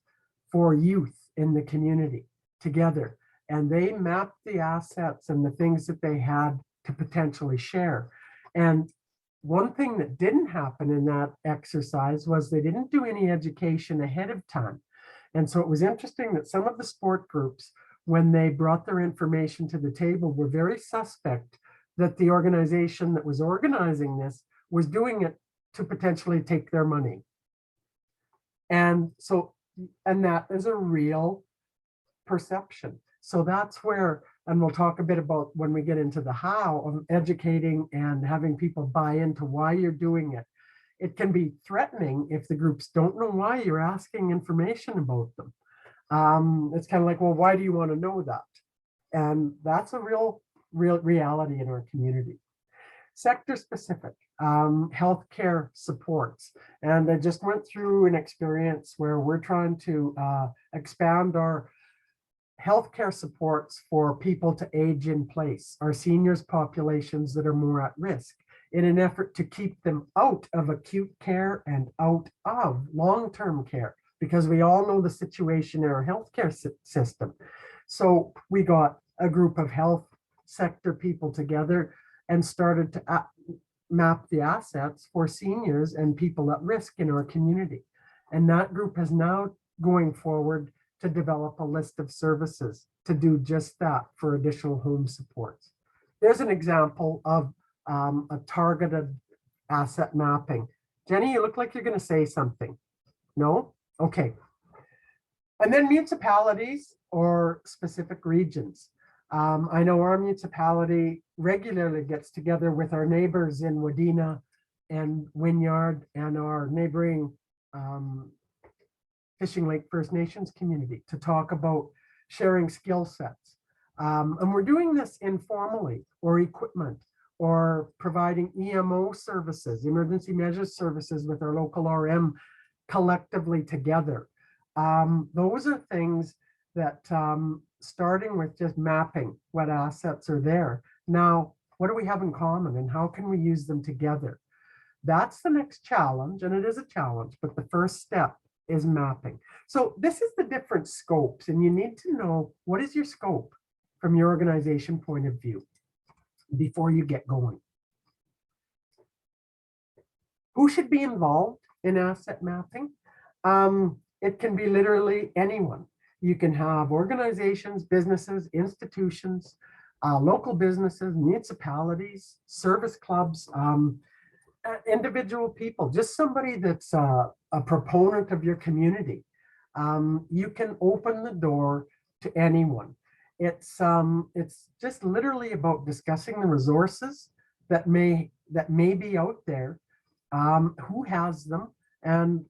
for youth in the community together. And they mapped the assets and the things that they had to potentially share. And one thing that didn't happen in that exercise was they didn't do any education ahead of time. And so it was interesting that some of the sport groups, when they brought their information to the table, were very suspect that the organization that was organizing this was doing it to potentially take their money. And so, and that is a real perception. So that's where, and we'll talk a bit about when we get into the how of educating and having people buy into why you're doing it. It can be threatening if the groups don't know why you're asking information about them. It's kind of like, well, why do you want to know that? And that's a real reality in our community. Sector specific, healthcare supports. And I just went through an experience where we're trying to expand our healthcare supports for people to age in place, our seniors populations that are more at risk, in an effort to keep them out of acute care and out of long-term care, because we all know the situation in our healthcare system. So we got a group of health sector people together and started to map the assets for seniors and people at risk in our community. And that group is now going forward to develop a list of services to do just that for additional home supports. There's an example of a targeted asset mapping. Jenny, you look like you're going to say something. No? Okay. And then municipalities or specific regions. I know our municipality regularly gets together with our neighbors in Wadena and Wynyard and our neighboring Fishing Lake First Nations community to talk about sharing skill sets. And we're doing this informally, or equipment, or providing EMO services, emergency measures services, with our local RM collectively together. Those are things that starting with just mapping what assets are there. Now, what do we have in common and how can we use them together? That's the next challenge, and it is a challenge, but the first step is mapping. So this is the different scopes, and you need to know what is your scope from your organization point of view before you get going. Who should be involved in asset mapping? It can be literally anyone. You can have organizations, businesses, institutions, local businesses, municipalities, service clubs, individual people, just somebody that's a proponent of your community. You can open the door to anyone. It's just literally about discussing the resources that may be out there, who has them, and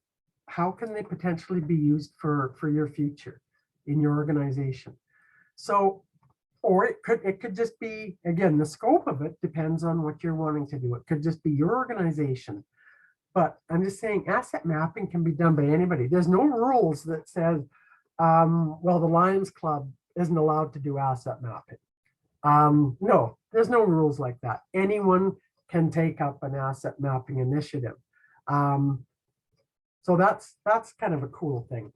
how can they potentially be used for your future in your organization. So, or it could just be, again, the scope of it depends on what you're wanting to do. It could just be your organization. But I'm just saying asset mapping can be done by anybody. There's no rules that says, well, the Lions Club isn't allowed to do asset mapping. No, there's no rules like that. Anyone can take up an asset mapping initiative. So that's kind of a cool thing.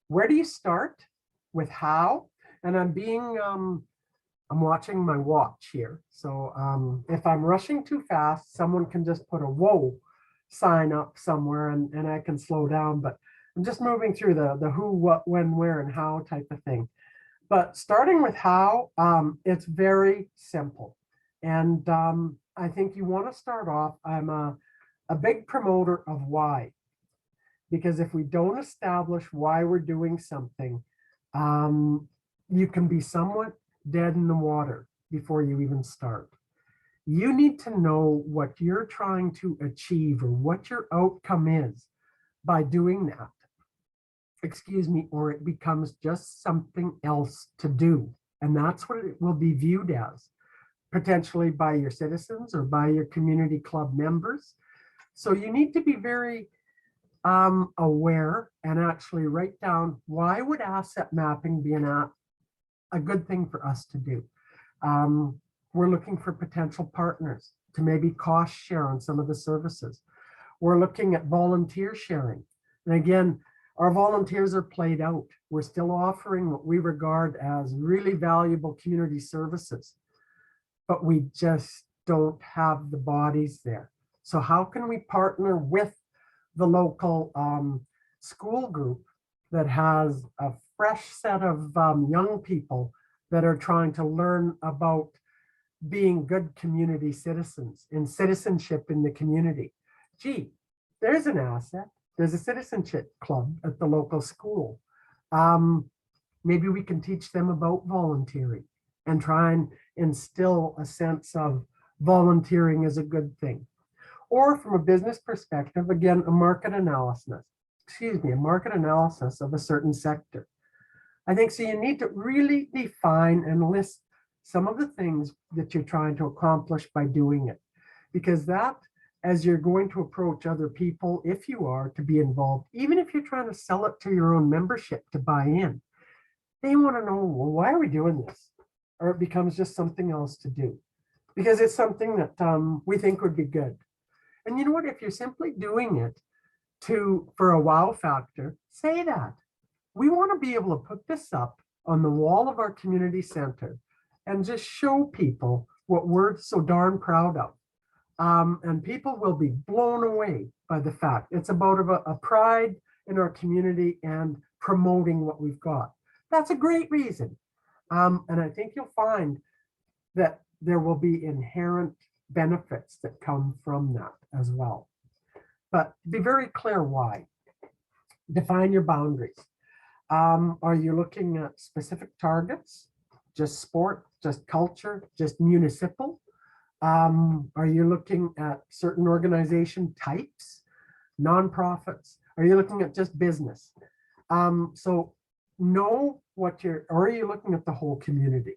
Where do you start with how? And I'm watching my watch here. So if I'm rushing too fast, someone can just put a whoa sign up somewhere and I can slow down. But I'm just moving through the who, what, when, where, and how type of thing. But starting with how, it's very simple. And I think you want to start off, I'm a big promoter of why. Because if we don't establish why we're doing something, you can be somewhat dead in the water before you even start. You need to know what you're trying to achieve or what your outcome is by doing that. Excuse me, or it becomes just something else to do. And that's what it will be viewed as, potentially by your citizens or by your community club members. So you need to be very aware and actually write down, why would asset mapping be a good thing for us to do? We're looking for potential partners. to maybe cost share on some of the services. We're looking at volunteer sharing. And again, our volunteers are played out. We're still offering what we regard as really valuable community services, but we just don't have the bodies there. So how can we partner with the local school group that has a fresh set of young people that are trying to learn about being good community citizens and citizenship in the community? Gee, there's an asset. There's a citizenship club at the local school. Maybe we can teach them about volunteering and try and instill a sense of volunteering as a good thing. Or from a business perspective, again, a market analysis of a certain sector. I think so. You need to really define and list some of the things that you're trying to accomplish by doing it, because that, as you're going to approach other people, if you are to be involved, even if you're trying to sell it to your own membership to buy in, they want to know, well, why are we doing this? Or it becomes just something else to do because it's something that we think would be good. And you know what, if you're simply doing it for a wow factor, say that. We want to be able to put this up on the wall of our community center and just show people what we're so darn proud of. And people will be blown away by the fact it's about a pride in our community and promoting what we've got. That's a great reason. And I think you'll find that there will be inherent benefits that come from that as well. But be very clear why. Define your boundaries. Are you looking at specific targets? Just sport, just culture, just municipal? Are you looking at certain organization types, nonprofits? Are you looking at just business? So know what or are you looking at the whole community?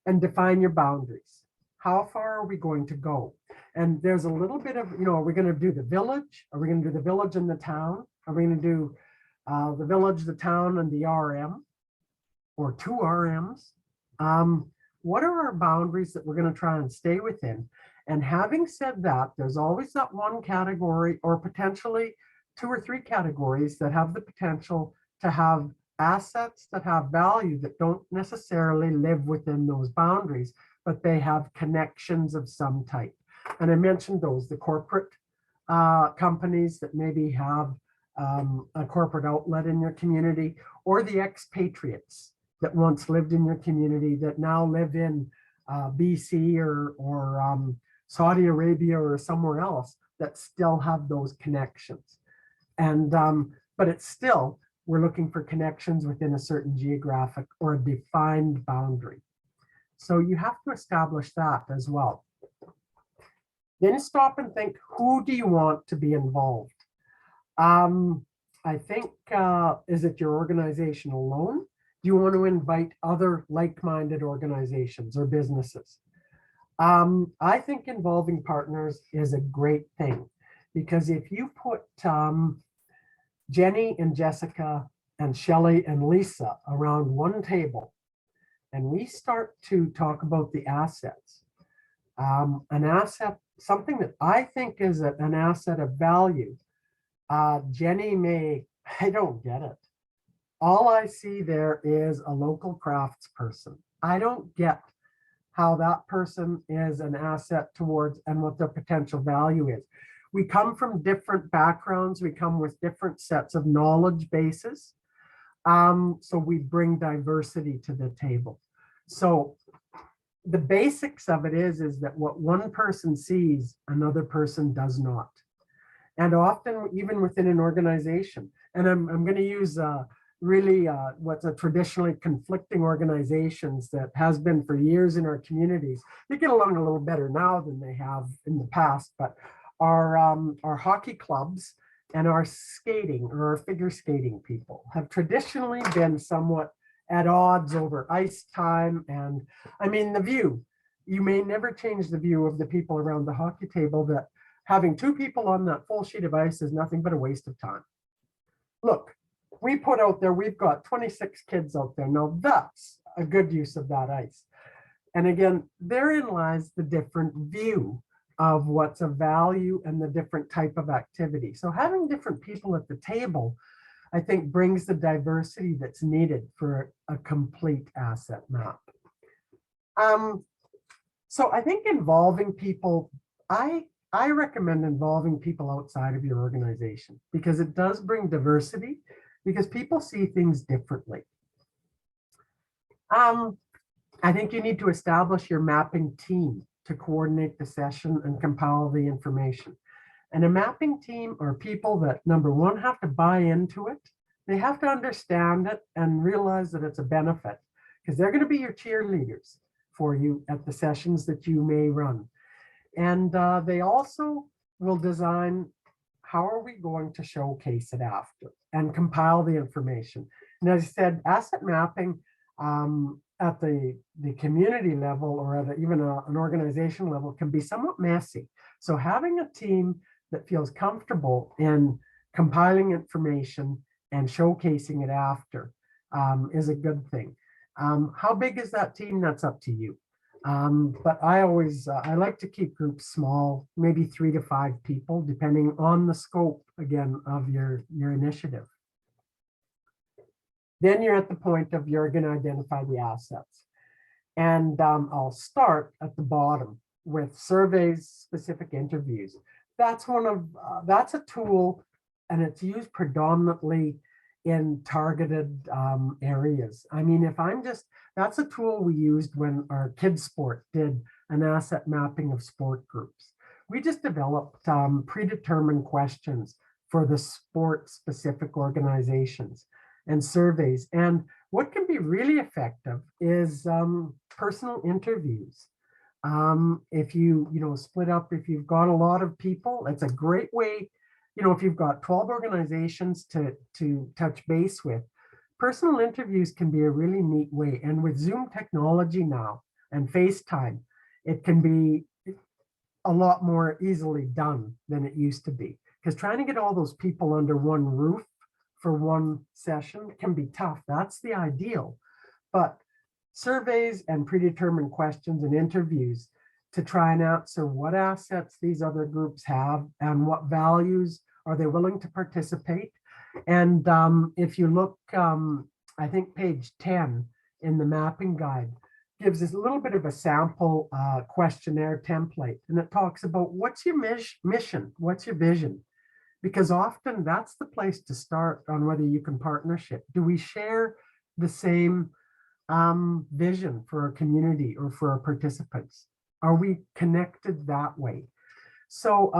And define your boundaries. How far are we going to go? And there's a little bit of, are we going to do the village? Are we going to do the village and the town? Are we going to do the village, the town, and the RM? Or 2 RMs? What are our boundaries that we're going to try and stay within? And having said that, there's always that one category or potentially 2 or 3 categories that have the potential to have assets that have value that don't necessarily live within those boundaries, but they have connections of some type. And I mentioned those, the corporate companies that maybe have a corporate outlet in your community, or the expatriates that once lived in your community that now live in BC or Saudi Arabia or somewhere else that still have those connections. And but it's still, we're looking for connections within a certain geographic or a defined boundary. So you have to establish that as well. Then stop and think, who do you want to be involved? I think, is it your organization alone? Do you want to invite other like-minded organizations or businesses? I think involving partners is a great thing, because if you put Jenny and Jessica and Shelley and Lisa around one table, and we start to talk about the assets, an asset, something that I think is an asset of value. Jenny I don't get it. All I see there is a local crafts person. I don't get how that person is an asset towards and what their potential value is. We come from different backgrounds. We come with different sets of knowledge bases. So we bring diversity to the table. So the basics of it is that what one person sees, another person does not. And often even within an organization, and I'm going to use what's a traditionally conflicting organizations that has been for years in our communities. They get along a little better now than they have in the past, but our hockey clubs and our skating or our figure skating people have traditionally been somewhat at odds over ice time. And I mean, the view, you may never change the view of the people around the hockey table that having 2 people on that full sheet of ice is nothing but a waste of time. Look, we put out there, we've got 26 kids out there. Now that's a good use of that ice. And again, therein lies the different view of what's of value and the different type of activity. So having different people at the table, I think, brings the diversity that's needed for a complete asset map. So I think involving people, I recommend involving people outside of your organization because it does bring diversity, because people see things differently. I think you need to establish your mapping team to coordinate the session and compile the information. And a mapping team are people that, number one, have to buy into it. They have to understand it and realize that it's a benefit, because they're going to be your cheerleaders for you at the sessions that you may run. And they also will design, how are we going to showcase it after, and compile the information. And as I said, asset mapping at the community level, or at even an organization level, can be somewhat messy. So having a team that feels comfortable in compiling information and showcasing it after is a good thing. How big is that team? That's up to you. But I always, I like to keep groups small, maybe 3 to 5 people, depending on the scope, again, of your initiative. Then you're at the point of you're going to identify the assets. And I'll start at the bottom with surveys, specific interviews. That's that's a tool, and it's used predominantly in targeted areas. I mean, that's a tool we used when our kids sport did an asset mapping of sport groups. We just developed predetermined questions for the sport specific organizations and surveys. And what can be really effective is personal interviews. If you split up, if you've got a lot of people, it's a great way. If you've got 12 organizations to touch base with, personal interviews can be a really neat way. And with Zoom technology now and FaceTime, it can be a lot more easily done than it used to be. Because trying to get all those people under one roof for one session can be tough. That's the ideal. But surveys and predetermined questions and interviews to try and answer what assets these other groups have and what values are they willing to participate. And if you look, I think page 10 in the mapping guide gives us a little bit of a sample questionnaire template. And it talks about what's your mission, what's your vision? Because often that's the place to start on whether you can partnership. Do we share the same vision for our community or for our participants? Are we connected that way? So,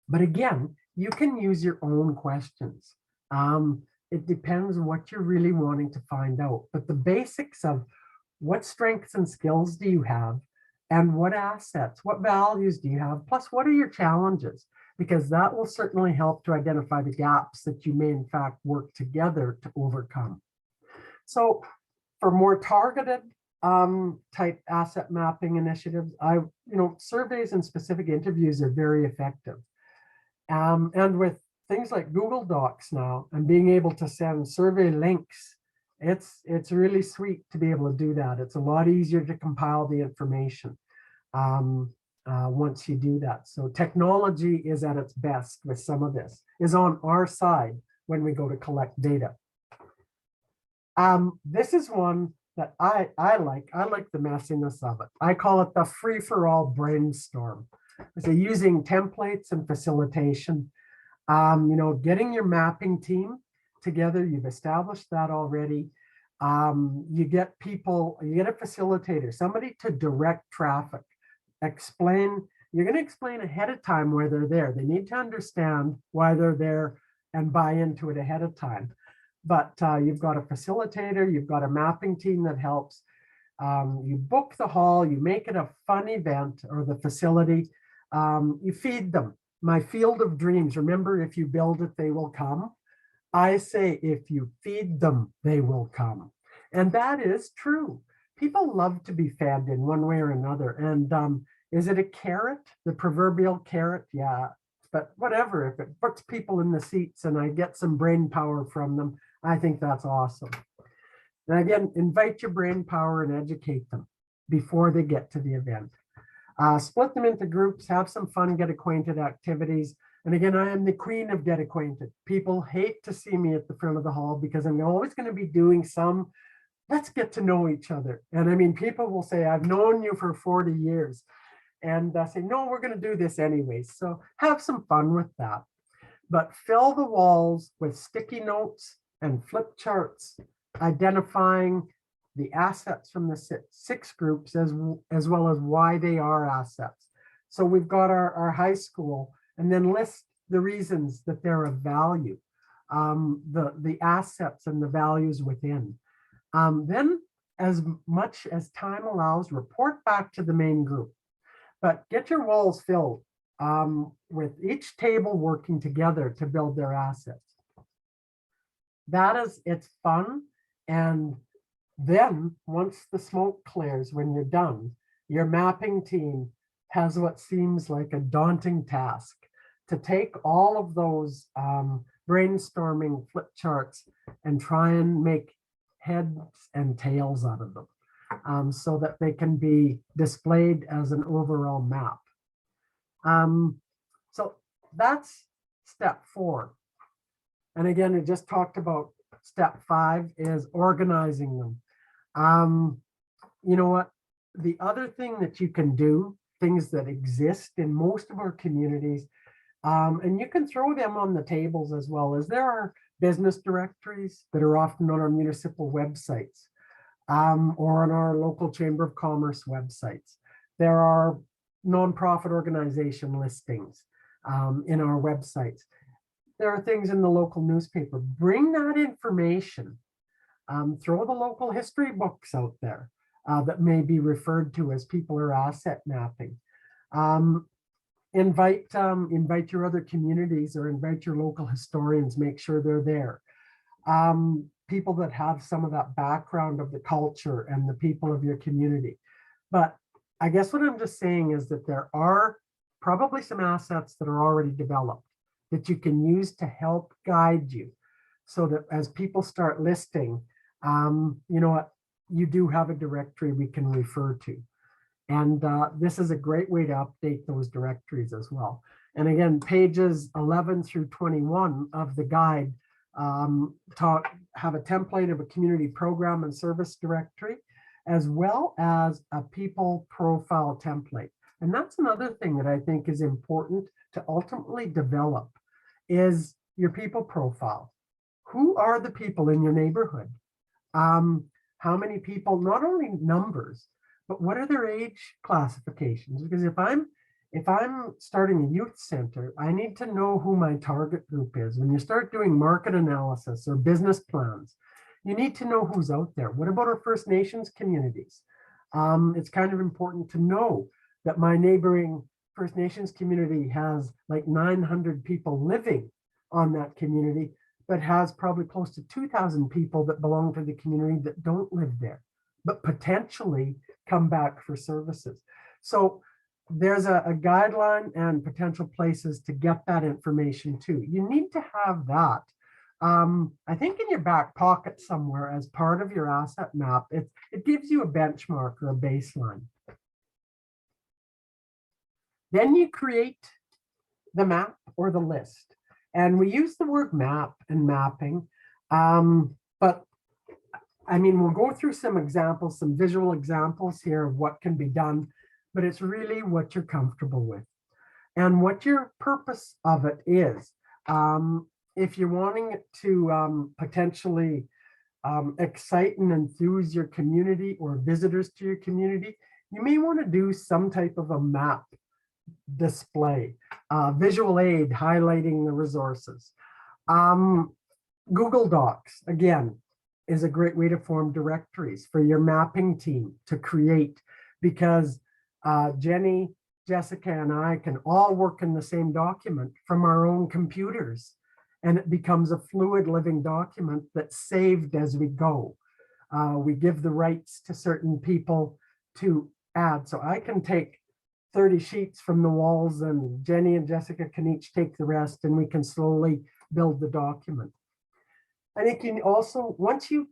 but again, you can use your own questions. It depends what you're really wanting to find out. But the basics of what strengths and skills do you have, and what assets, what values do you have, plus what are your challenges? Because that will certainly help to identify the gaps that you may in fact work together to overcome. So for more targeted type asset mapping initiatives, surveys and specific interviews are very effective. And with things like Google Docs now and being able to send survey links, it's really sweet to be able to do that. It's a lot easier to compile the information once you do that. So technology is at its best with some of this, is on our side when we go to collect data. This is one that I like. I like the messiness of it. I call it the free-for-all brainstorm. So using templates and facilitation, getting your mapping team together, you've established that already. You get people, you get a facilitator, somebody to direct traffic, you're going to explain ahead of time why they're there. They need to understand why they're there and buy into it ahead of time. But you've got a facilitator, you've got a mapping team that helps. You book the hall, you make it a fun event or the facility. You feed them. My field of dreams, remember, if you build it, they will come. I say, if you feed them, they will come. And that is true. People love to be fed in one way or another. And is it a carrot, the proverbial carrot? Yeah, but whatever, if it puts people in the seats and I get some brain power from them, I think that's awesome. And again, invite your brain power and educate them. before they get to the event. Split them into groups, have some fun, get acquainted activities. And again, I am the queen of get acquainted. People hate to see me at the front of the hall because I'm always going to be doing some, let's get to know each other. And I mean, people will say, I've known you for 40 years. And say, no, we're going to do this anyways. So have some fun with that. But fill the walls with sticky notes and flip charts, identifying the assets from the six groups as well as why they are assets. So we've got our high school, and then list the reasons that they're of value, the assets and the values within. Then as much as time allows, report back to the main group, but get your walls filled with each table working together to build their assets. It's fun. And then once the smoke clears, when you're done, your mapping team has what seems like a daunting task to take all of those brainstorming flip charts and try and make heads and tails out of them so that they can be displayed as an overall map. So that's step 4. And again, we just talked about step 5 is organizing them. You know what? The other thing that you can do, things that exist in most of our communities, and you can throw them on the tables as well, as there are business directories that are often on our municipal websites or on our local Chamber of Commerce websites. There are nonprofit organization listings in our websites. There are things in the local newspaper. Bring that information. Throw the local history books out there that may be referred to as people are asset mapping. Invite your other communities or invite your local historians, make sure they're there. People that have some of that background of the culture and the people of your community. But I guess what I'm just saying is that there are probably some assets that are already developed that you can use to help guide you so that as people start listing, you know what, you do have a directory we can refer to. And this is a great way to update those directories as well. And again, pages 11 through 21 of the guide have a template of a community program and service directory, as well as a people profile template. And that's another thing that I think is important to ultimately develop is your people profile. Who are the people in your neighborhood? How many people, not only numbers, but what are their age classifications? Because if I'm starting a youth center, I need to know who my target group is. When you start doing market analysis or business plans, you need to know who's out there. What about our First Nations communities? It's kind of important to know that my neighboring First Nations community has like 900 people living on that community, but has probably close to 2,000 people that belong to the community that don't live there, but potentially come back for services. So there's a guideline and potential places to get that information too. You need to have that. I think in your back pocket somewhere as part of your asset map, it gives you a benchmark or a baseline. Then you create the map or the list. And we use the word map and mapping, but I mean, we'll go through some examples, some visual examples here of what can be done, but it's really what you're comfortable with and what your purpose of it is. If you're wanting it to potentially excite and enthuse your community or visitors to your community, you may want to do some type of a map display, visual aid highlighting the resources. Google Docs, again, is a great way to form directories for your mapping team to create, because Jenny, Jessica, and I can all work in the same document from our own computers, and it becomes a fluid living document that's saved as we go. We give the rights to certain people to add. So I can take 30 sheets from the walls and Jenny and Jessica can each take the rest, and we can slowly build the document. I think you also, once you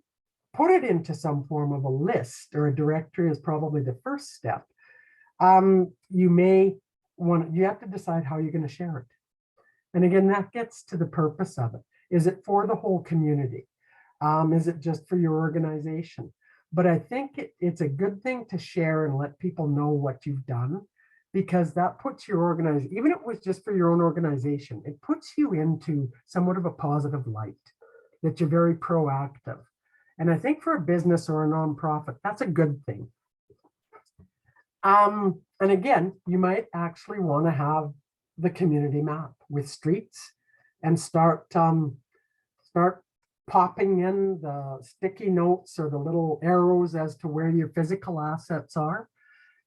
put it into some form of a list, or a directory is probably the first step. You have to decide how you're going to share it. And again, that gets to the purpose of it. Is it for the whole community? Is it just for your organization? But I think it's a good thing to share and let people know what you've done, because that puts your organization, even if it was just for your own organization, it puts you into somewhat of a positive light, that you're very proactive. And I think for a business or a nonprofit, that's a good thing. And again, you might actually want to have the community map with streets and start popping in the sticky notes or the little arrows as to where your physical assets are.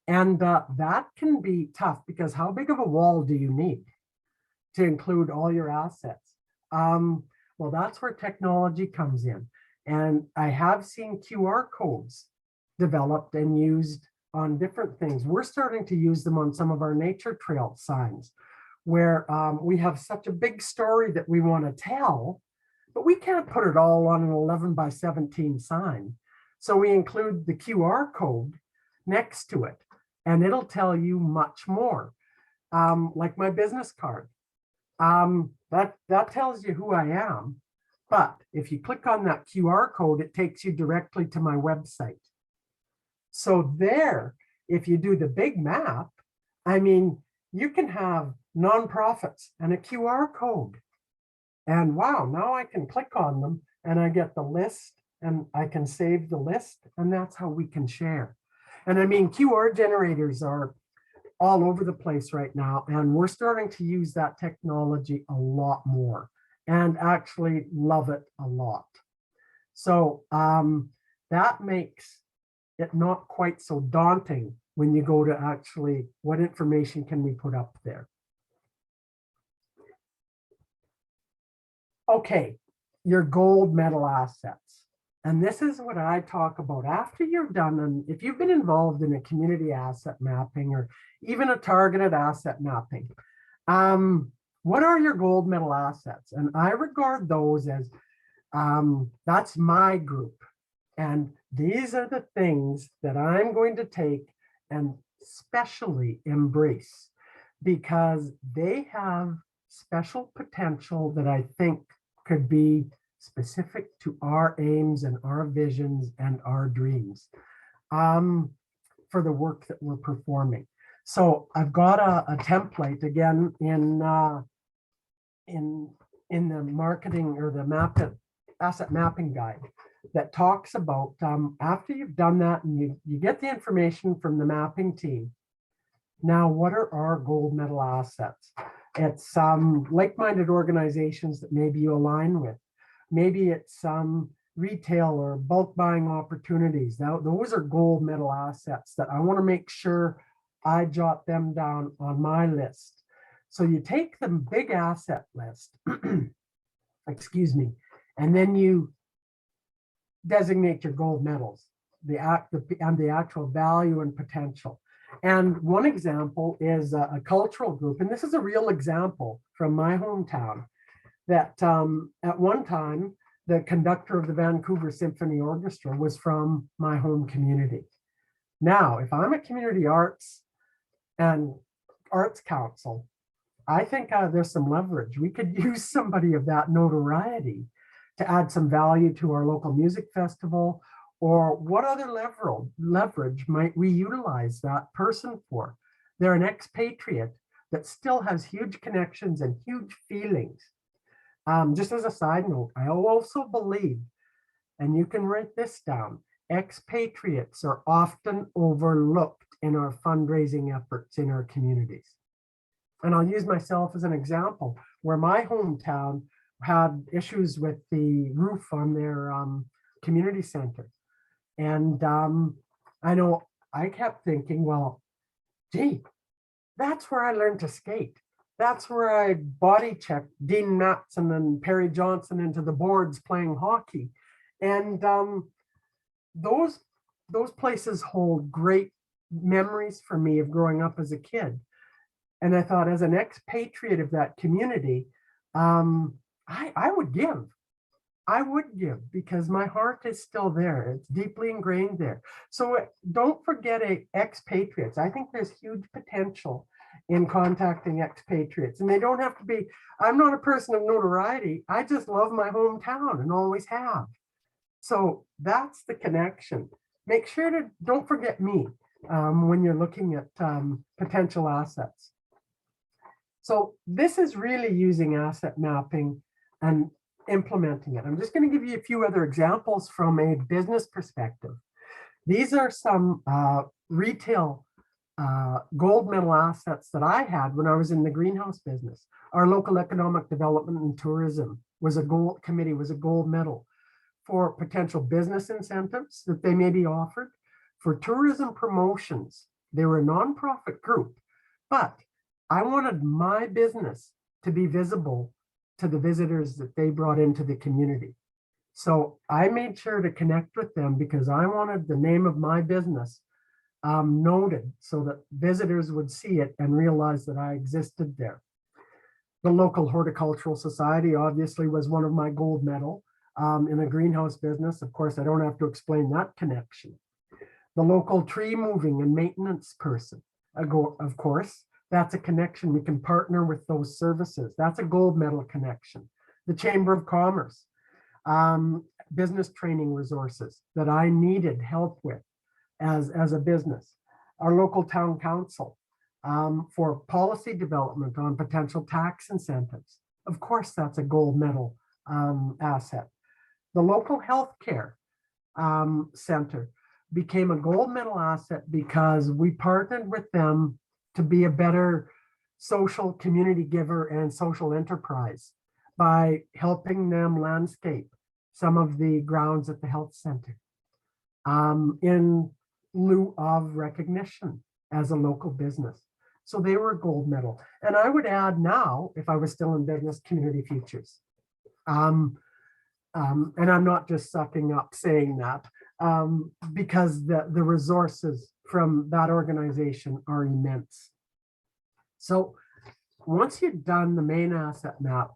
And that can be tough, because how big of a wall do you need to include all your assets? Well, that's where technology comes in. And I have seen QR codes developed and used on different things. We're starting to use them on some of our nature trail signs, where we have such a big story that we want to tell, but we can't put it all on an 11 by 17 sign. So we include the QR code next to it, and it'll tell you much more. Like my business card, that tells you who I am. But if you click on that QR code, it takes you directly to my website. So there, if you do the big map, I mean, you can have nonprofits and a QR code. And wow, now I can click on them and I get the list, and I can save the list, and that's how we can share. And I mean, QR generators are all over the place right now, and we're starting to use that technology a lot more and actually love it a lot. So that makes it not quite so daunting when you go to actually, what information can we put up there? Okay, your gold medal assets. And this is what I talk about after you're done. And if you've been involved in a community asset mapping or even a targeted asset mapping, what are your gold medal assets? And I regard those as, that's my group. And these are the things that I'm going to take and specially embrace, because they have special potential that I think could be specific to our aims and our visions and our dreams for the work that we're performing. So I've got a template again in the marketing or the asset mapping guide that talks about after you've done that and you get the information from the mapping team. Now, what are our gold medal assets? It's like-minded organizations that maybe you align with. Maybe it's retail or bulk buying opportunities. Now, those are gold medal assets that I want to make sure I jot them down on my list. So you take the big asset list, excuse me, and then you designate your gold medals, the actual value and potential. And one example is a cultural group, and this is a real example from my hometown, that at one time, the conductor of the Vancouver Symphony Orchestra was from my home community. Now, if I'm a community arts and arts council, I think there's some leverage. We could use somebody of that notoriety to add some value to our local music festival, or what other leverage might we utilize that person for? They're an expatriate that still has huge connections and huge feelings. Just as a side note, I also believe, and you can write this down, expatriates are often overlooked in our fundraising efforts in our communities. And I'll use myself as an example, where my hometown had issues with the roof on their community center. And I know I kept thinking, well, gee, that's where I learned to skate. That's where I body checked Dean Matson and Perry Johnson into the boards playing hockey. And those places hold great memories for me of growing up as a kid. And I thought, as an expatriate of that community, I would give. I would give because my heart is still there. It's deeply ingrained there. So don't forget expatriates. I think there's huge potential in contacting expatriates, and they don't have to be, I'm not a person of notoriety. I just love my hometown and always have. So that's the connection. Make sure to don't forget me when you're looking at potential assets. So this is really using asset mapping and implementing it. I'm just going to give you a few other examples from a business perspective. These are some retail gold medal assets that I had when I was in the greenhouse business. Our local economic development and tourism was a gold committee, was a gold medal for potential business incentives that they may be offered. For tourism promotions, they were a nonprofit group, but I wanted my business to be visible to the visitors that they brought into the community. So I made sure to connect with them because I wanted the name of my business noted so that visitors would see it and realize that I existed there. The local horticultural society obviously was one of my gold medal in a greenhouse business. Of course, I don't have to explain that connection. The local tree moving and maintenance person, of course, that's a connection. We can partner with those services. That's a gold medal connection. The Chamber of Commerce, business training resources that I needed help with as a business. Our local town council for policy development on potential tax incentives. Of course, that's a gold medal asset. The local healthcare center became a gold medal asset because we partnered with them to be a better social community giver and social enterprise by helping them landscape some of the grounds at the health center in lieu of recognition as a local business. So they were a gold medal. And I would add now, if I was still in business, Community Futures. And I'm not just sucking up saying that because the resources from that organization are immense. So once you've done the main asset map,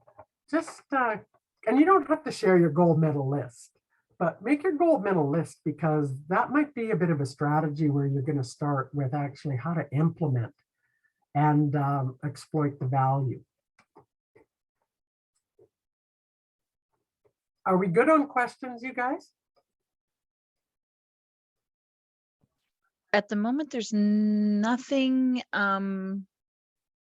just, and you don't have to share your gold medal list, but make your gold medal list because that might be a bit of a strategy where you're going to start with actually how to implement and exploit the value. Are we good on questions, you guys? At the moment, there's nothing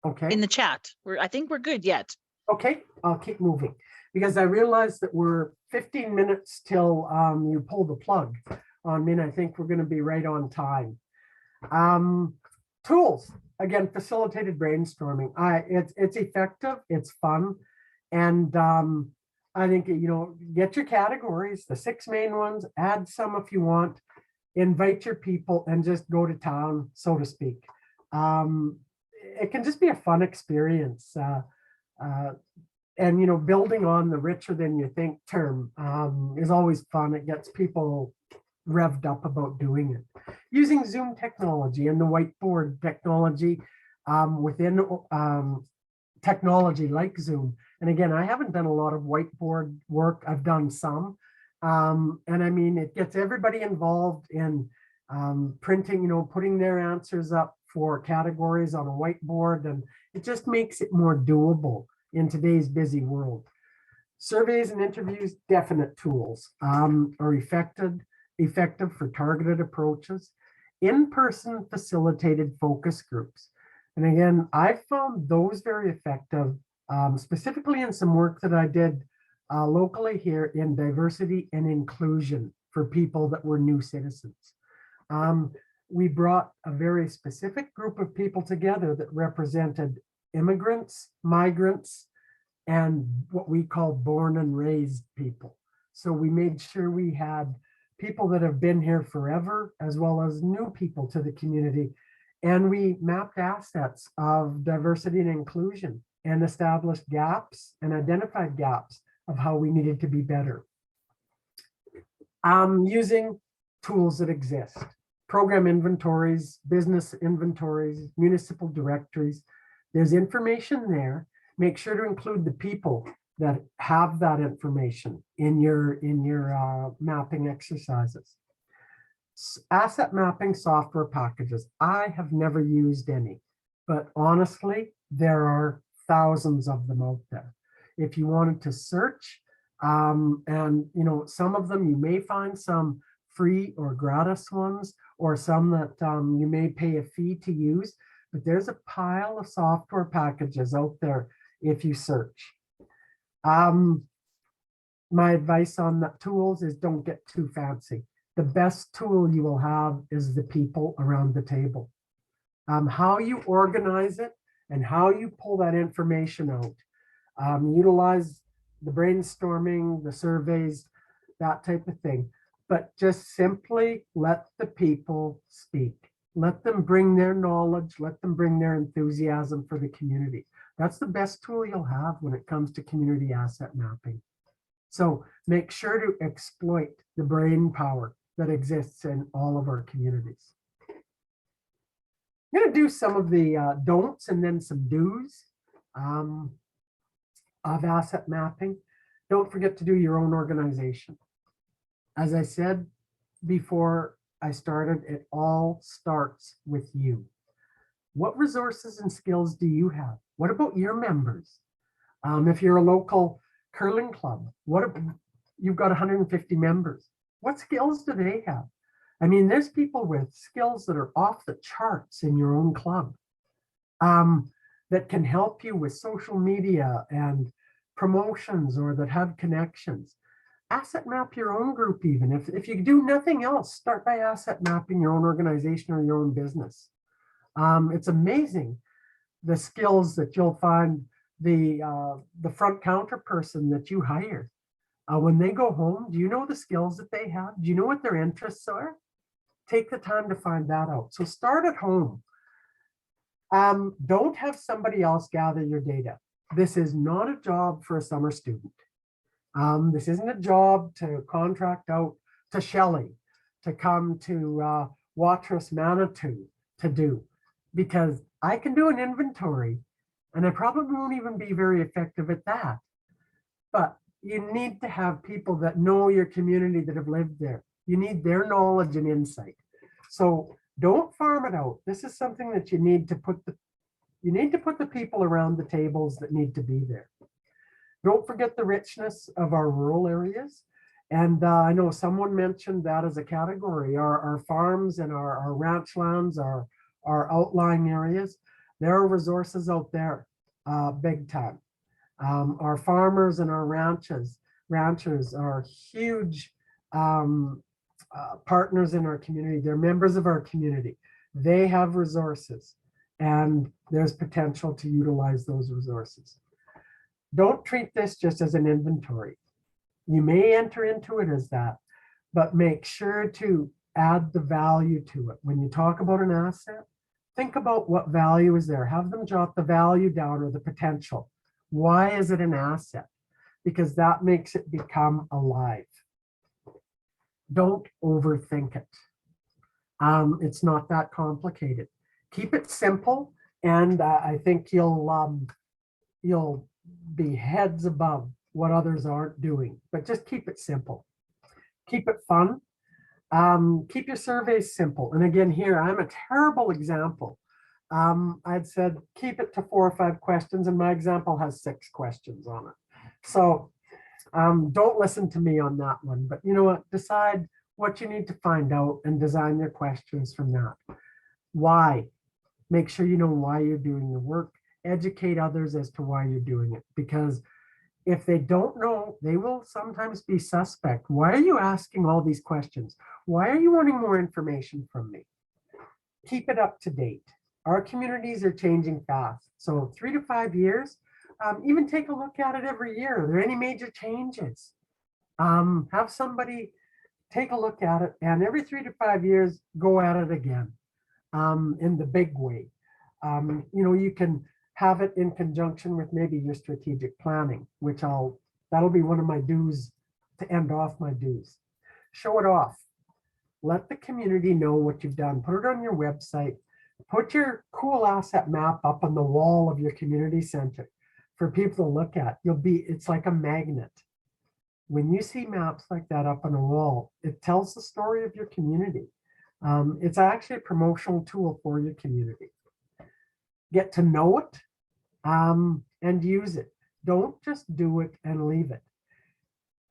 Okay. in the chat. I think we're good yet. Okay, I'll keep moving because I realized that we're 15 minutes till you pull the plug on me, and I think we're going to be right on time. Tools, again, facilitated brainstorming. It's effective, it's fun, and I think, you know, get your categories, the 6 main ones, add some if you want, invite your people and just go to town, so to speak. It can just be a fun experience. And, you know, building on the richer than you think term is always fun. It gets people revved up about doing it. Using Zoom technology and the whiteboard technology within technology like Zoom. And again, I haven't done a lot of whiteboard work. I've done some. And I mean, it gets everybody involved in printing, you know, putting their answers up for categories on a whiteboard. And it just makes it more doable in today's busy world. Surveys and interviews, definite tools are effective for targeted approaches. In-person facilitated focus groups. And again, I found those very effective, specifically in some work that I did locally here in diversity and inclusion for people that were new citizens. We brought a very specific group of people together that represented immigrants, migrants, and what we call born and raised people. So we made sure we had people that have been here forever, as well as new people to the community. And we mapped assets of diversity and inclusion and established gaps and identified gaps of how we needed to be better. Using tools that exist, program inventories, business inventories, municipal directories. There's information there. Make sure to include the people that have that information in your mapping exercises. Asset mapping software packages. I have never used any, but honestly, there are thousands of them out there. If you wanted to search, and some of them you may find some free or gratis ones, or some that you may pay a fee to use, but there's a pile of software packages out there if you search. My advice on the tools is don't get too fancy. The best tool you will have is the people around the table. How you organize it and how you pull that information out. Utilize the brainstorming, the surveys, that type of thing. But just simply let the people speak. Let them bring their knowledge, let them bring their enthusiasm for the community. That's the best tool you'll have when it comes to community asset mapping. So make sure to exploit the brain power that exists in all of our communities. I'm going to do some of the don'ts and then some do's of asset mapping. Don't forget to do your own organization. As I said before I started, it all starts with you. What resources and skills do you have? What about your members? If you're a local curling club, you've got 150 members. What skills do they have? I mean, there's people with skills that are off the charts in your own club that can help you with social media and promotions, or that have connections. Asset map your own group even. If you do nothing else, start by asset mapping your own organization or your own business. It's amazing the skills that you'll find the front counter person that you hire. When they go home, do you know the skills that they have? Do you know what their interests are? Take the time to find that out. So start at home. Don't have somebody else gather your data. This is not a job for a summer student. This isn't a job to contract out to Shelley to come to Watrous Manitou to do, because I can do an inventory and I probably won't even be very effective at that. But you need to have people that know your community, that have lived there. You need their knowledge and insight. So don't farm it out. This is something that you need to put the people around the tables that need to be there. Don't forget the richness of our rural areas. And I know someone mentioned that as a category. Our farms and our ranch lands, our outlying areas, there are resources out there big time. Our farmers and our ranchers are huge partners in our community. They're members of our community. They have resources, and there's potential to utilize those resources. Don't treat this just as an inventory. You may enter into it as that, but make sure to add the value to it. When you talk about an asset, think about what value is there. Have them jot the value down, or the potential. Why is it an asset? Because that makes it become alive. Don't overthink it. It's not that complicated. Keep it simple, and I think you'll be heads above what others aren't doing. But just keep it simple. Keep it fun. Keep your surveys simple. And again, here I'm a terrible example. I'd said keep it to 4 or 5 questions, and my example has 6 questions on it. So don't listen to me on that one, but you know what? Decide what you need to find out and design your questions from that. Why? Make sure you know why you're doing the work. Educate others as to why you're doing it, because if they don't know, they will sometimes be suspect. Why are you asking all these questions? Why are you wanting more information from me? Keep it up to date. Our communities are changing fast. So 3 to 5 years, even take a look at it every year. Are there any major changes? Have somebody take a look at it, and every 3 to 5 years, go at it again in the big way. You can have it in conjunction with maybe your strategic planning, which that'll be one of my do's to end off my do's. Show it off. Let the community know what you've done. Put it on your website. Put your cool asset map up on the wall of your community center. for people to look at. It's like a magnet. When you see maps like that up on a wall, it tells the story of your community. It's actually a promotional tool for your community. Get to know it and use it. Don't just do it and leave it.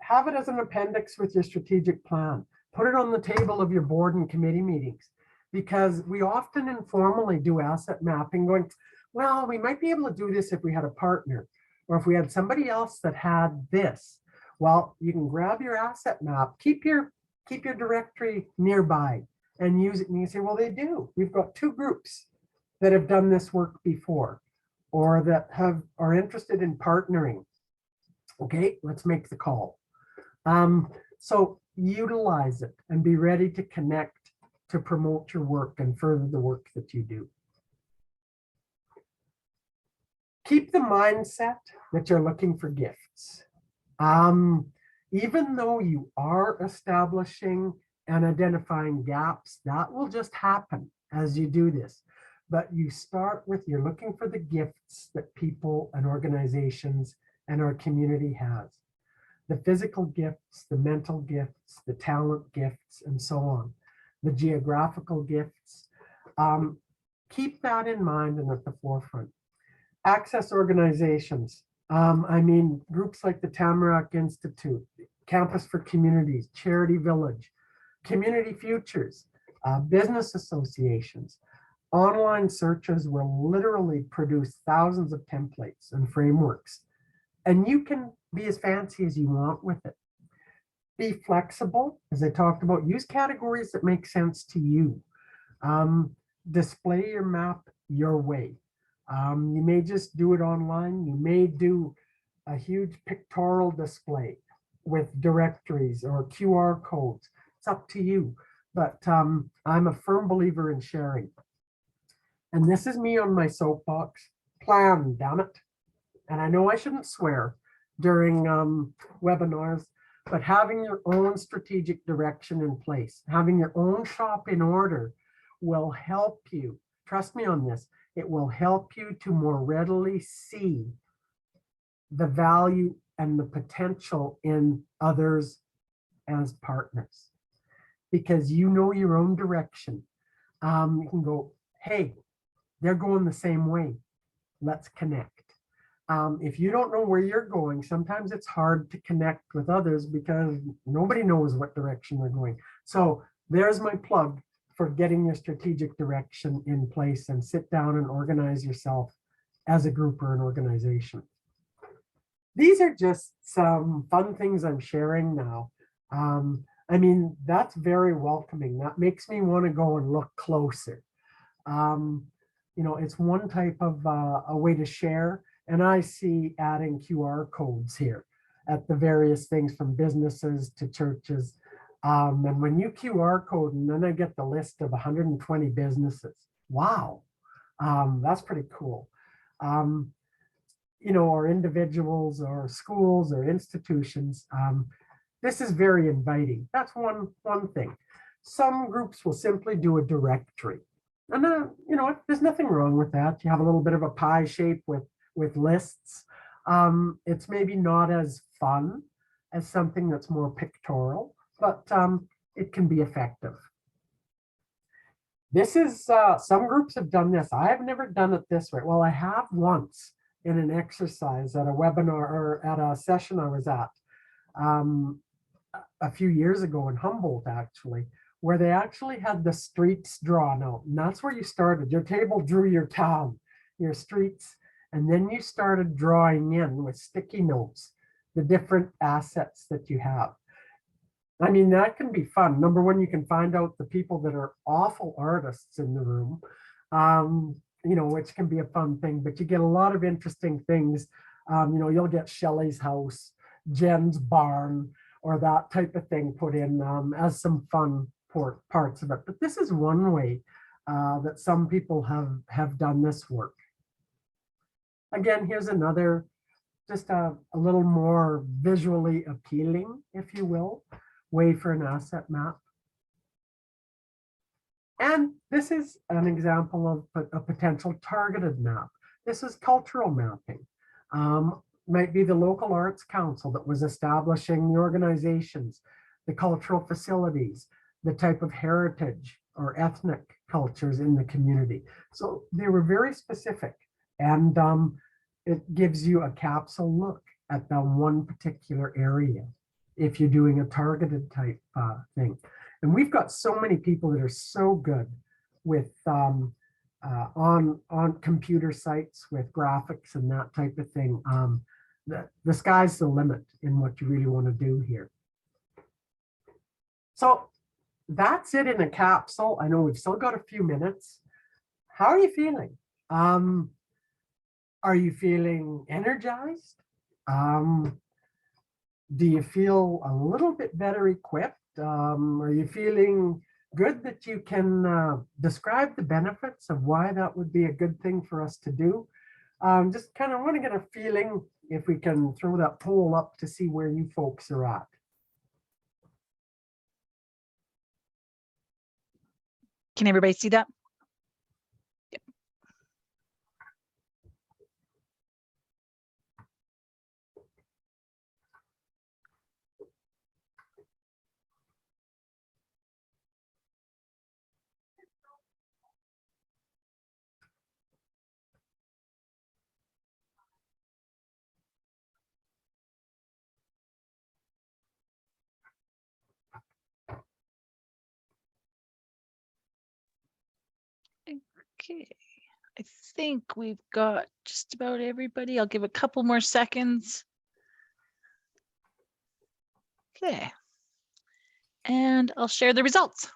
Have it as an appendix with your strategic plan. Put it on the table of your board and committee meetings, because we often informally do asset mapping going, well, we might be able to do this if we had a partner, or if we had somebody else that had this. Well, you can grab your asset map, keep your directory nearby and use it. And you say, well, they do. We've got 2 groups that have done this work before, or that are interested in partnering. Okay, let's make the call. So utilize it and be ready to connect to promote your work and further the work that you do. Keep the mindset that you're looking for gifts. Even though you are establishing and identifying gaps, that will just happen as you do this. But you start with, you're looking for the gifts that people and organizations and our community has. The physical gifts, the mental gifts, the talent gifts, and so on. The geographical gifts. Keep that in mind and at the forefront. Access organizations. Groups like the Tamarack Institute, Campus for Communities, Charity Village, Community Futures, business associations. Online searches will literally produce thousands of templates and frameworks, and you can be as fancy as you want with it. Be flexible, as I talked about. Use categories that make sense to you. Display your map your way. You may just do it online. You may do a huge pictorial display with directories or QR codes. It's up to you. But I'm a firm believer in sharing. And this is me on my soapbox. Plan, damn it. And I know I shouldn't swear during webinars, but having your own strategic direction in place, having your own shop in order will help you. Trust me on this. It will help you to more readily see the value and the potential in others as partners, because you know your own direction. You can go, hey, they're going the same way. Let's connect. If you don't know where you're going, sometimes it's hard to connect with others because nobody knows what direction they're going. So there's my plug for getting your strategic direction in place, and sit down and organize yourself as a group or an organization. These are just some fun things I'm sharing now. That's very welcoming. That makes me want to go and look closer. It's one type of a way to share. And I see adding QR codes here at the various things from businesses to churches. And when you QR code, and then I get the list of 120 businesses. Wow, that's pretty cool. Or individuals or schools or institutions. This is very inviting. That's one thing. Some groups will simply do a directory. And there's nothing wrong with that. You have a little bit of a pie shape with lists. It's maybe not as fun as something that's more pictorial, but it can be effective. This is, some groups have done this. I have never done it this way. Well, I have once in an exercise at a webinar or at a session I was at a few years ago in Humboldt, actually, where they actually had the streets drawn out. And that's where you started. Your table drew your town, your streets, and then you started drawing in with sticky notes the different assets that you have. That can be fun. Number one, you can find out the people that are awful artists in the room, which can be a fun thing, but you get a lot of interesting things. You'll get Shelley's house, Jen's barn, or that type of thing put in as some fun parts of it. But this is one way that some people have done this work. Again, here's another, just a little more visually appealing, if you will, way for an asset map. And this is an example of a potential targeted map. This is cultural mapping. Might be the local arts council that was establishing the organizations, the cultural facilities, the type of heritage or ethnic cultures in the community. So they were very specific, and it gives you a capsule look at the one particular area if you're doing a targeted type thing. And we've got so many people that are so good with on computer sites with graphics and that type of thing. The sky's the limit in what you really want to do here. So that's it in a capsule. I know we've still got a few minutes. How are you feeling? Are you feeling energized? Do you feel a little bit better equipped? Are you feeling good that you can describe the benefits of why that would be a good thing for us to do? Just kind of want to get a feeling if we can throw that poll up to see where you folks are at. Can everybody see that? Yep. Okay, I think we've got just about everybody. I'll give a couple more seconds. Okay. And I'll share the results.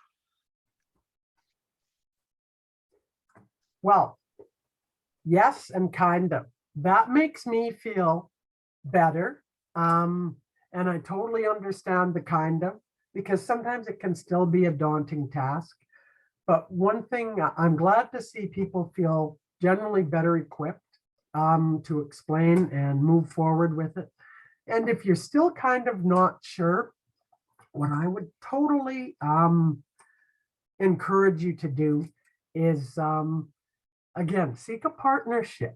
Well, yes, and kind of. That makes me feel better. And I totally understand the kind of, because sometimes it can still be a daunting task. But one thing, I'm glad to see people feel generally better equipped to explain and move forward with it. And if you're still kind of not sure, what I would totally encourage you to do is, again, seek a partnership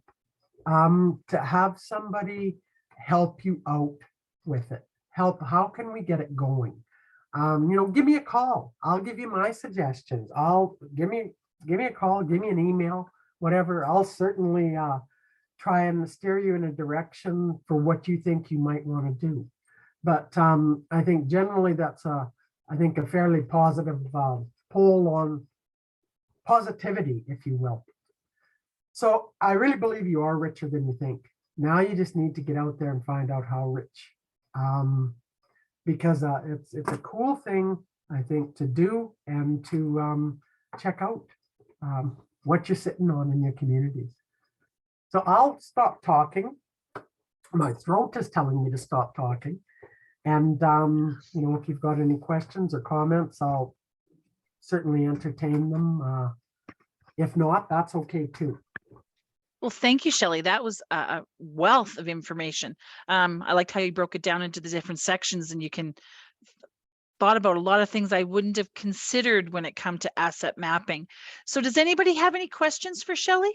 to have somebody help you out with it. How can we get it going? Give me a call. I'll give you my suggestions. Give me a call, give me an email, whatever. I'll certainly try and steer you in a direction for what you think you might want to do. But I think generally that's a fairly positive poll on positivity, if you will. So I really believe you are richer than you think. Now you just need to get out there and find out how rich. Because it's a cool thing, I think, to do and to check out what you're sitting on in your communities. So I'll stop talking. My throat is telling me to stop talking. And, if you've got any questions or comments, I'll certainly entertain them. If not, that's okay too. Well, thank you, Shelley. That was a wealth of information. I liked how you broke it down into the different sections, and you can thought about a lot of things I wouldn't have considered when it come to asset mapping. So does anybody have any questions for Shelley?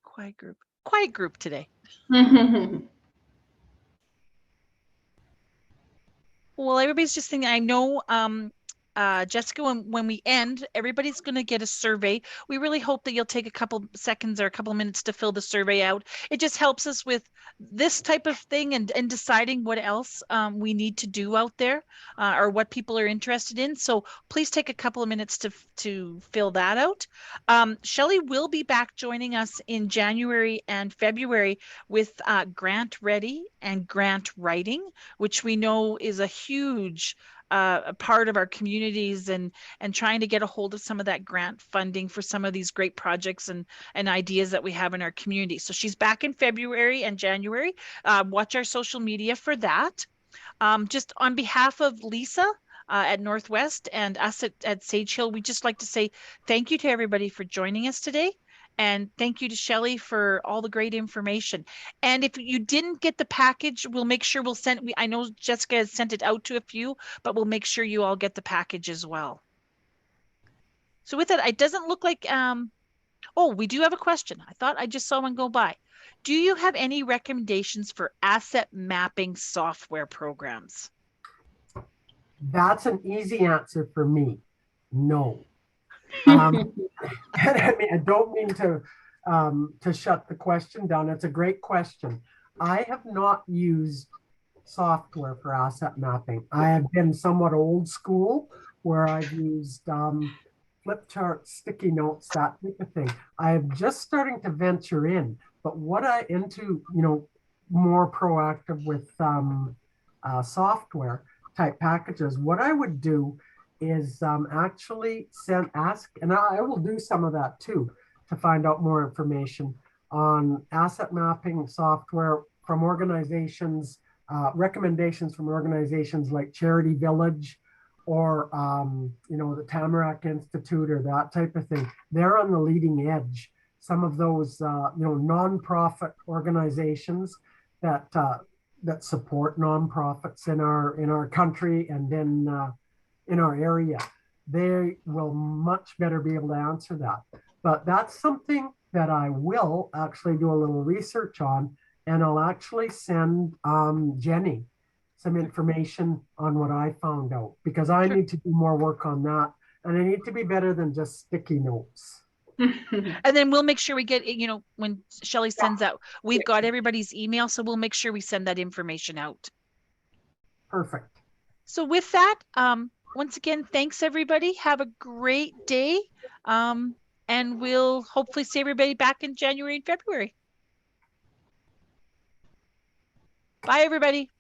Quiet group today. Well, everybody's just thinking, I know, Jessica, when we end, everybody's going to get a survey. We really hope that you'll take a couple seconds or a couple minutes to fill the survey out. It just helps us with this type of thing and deciding what else we need to do out there or what people are interested in. So please take a couple of minutes to fill that out. Shelley will be back joining us in January and February with grant ready and grant writing, which we know is a huge a part of our communities and trying to get a hold of some of that grant funding for some of these great projects and ideas that we have in our community. So she's back in February and January. Watch our social media for that. Just on behalf of Lisa at Northwest and us at Sage Hill, we'd just like to say thank you to everybody for joining us today. And thank you to Shelley for all the great information. And if you didn't get the package, we'll make sure we'll send, I know Jessica has sent it out to a few, but we'll make sure you all get the package as well. So with that, it doesn't look like, Oh, we do have a question. I thought I just saw one go by. Do you have any recommendations for asset mapping software programs? That's an easy answer for me. No. And I mean, I don't mean to shut the question down. It's a great question. I have not used software for asset mapping. I have been somewhat old school where I've used flip charts, sticky notes, that type of thing. I am just starting to venture in, but what I into, more proactive with software type packages, what I would do is actually ask, and I will do some of that too, to find out more information on asset mapping software from organizations, recommendations from organizations like Charity Village or, the Tamarack Institute or that type of thing. They're on the leading edge. Some of those, nonprofit organizations that support nonprofits in our country and in our area, they will much better be able to answer that. But that's something that I will actually do a little research on, and I'll actually send Jenny some information on what I found out, because I Sure. need to do more work on that, and I need to be better than just sticky notes. And then we'll make sure we get, when Shelley sends out, we've got everybody's email, so we'll make sure we send that information out. Perfect. So with that, once again, thanks everybody. Have a great day. And we'll hopefully see everybody back in January and February. Bye, everybody.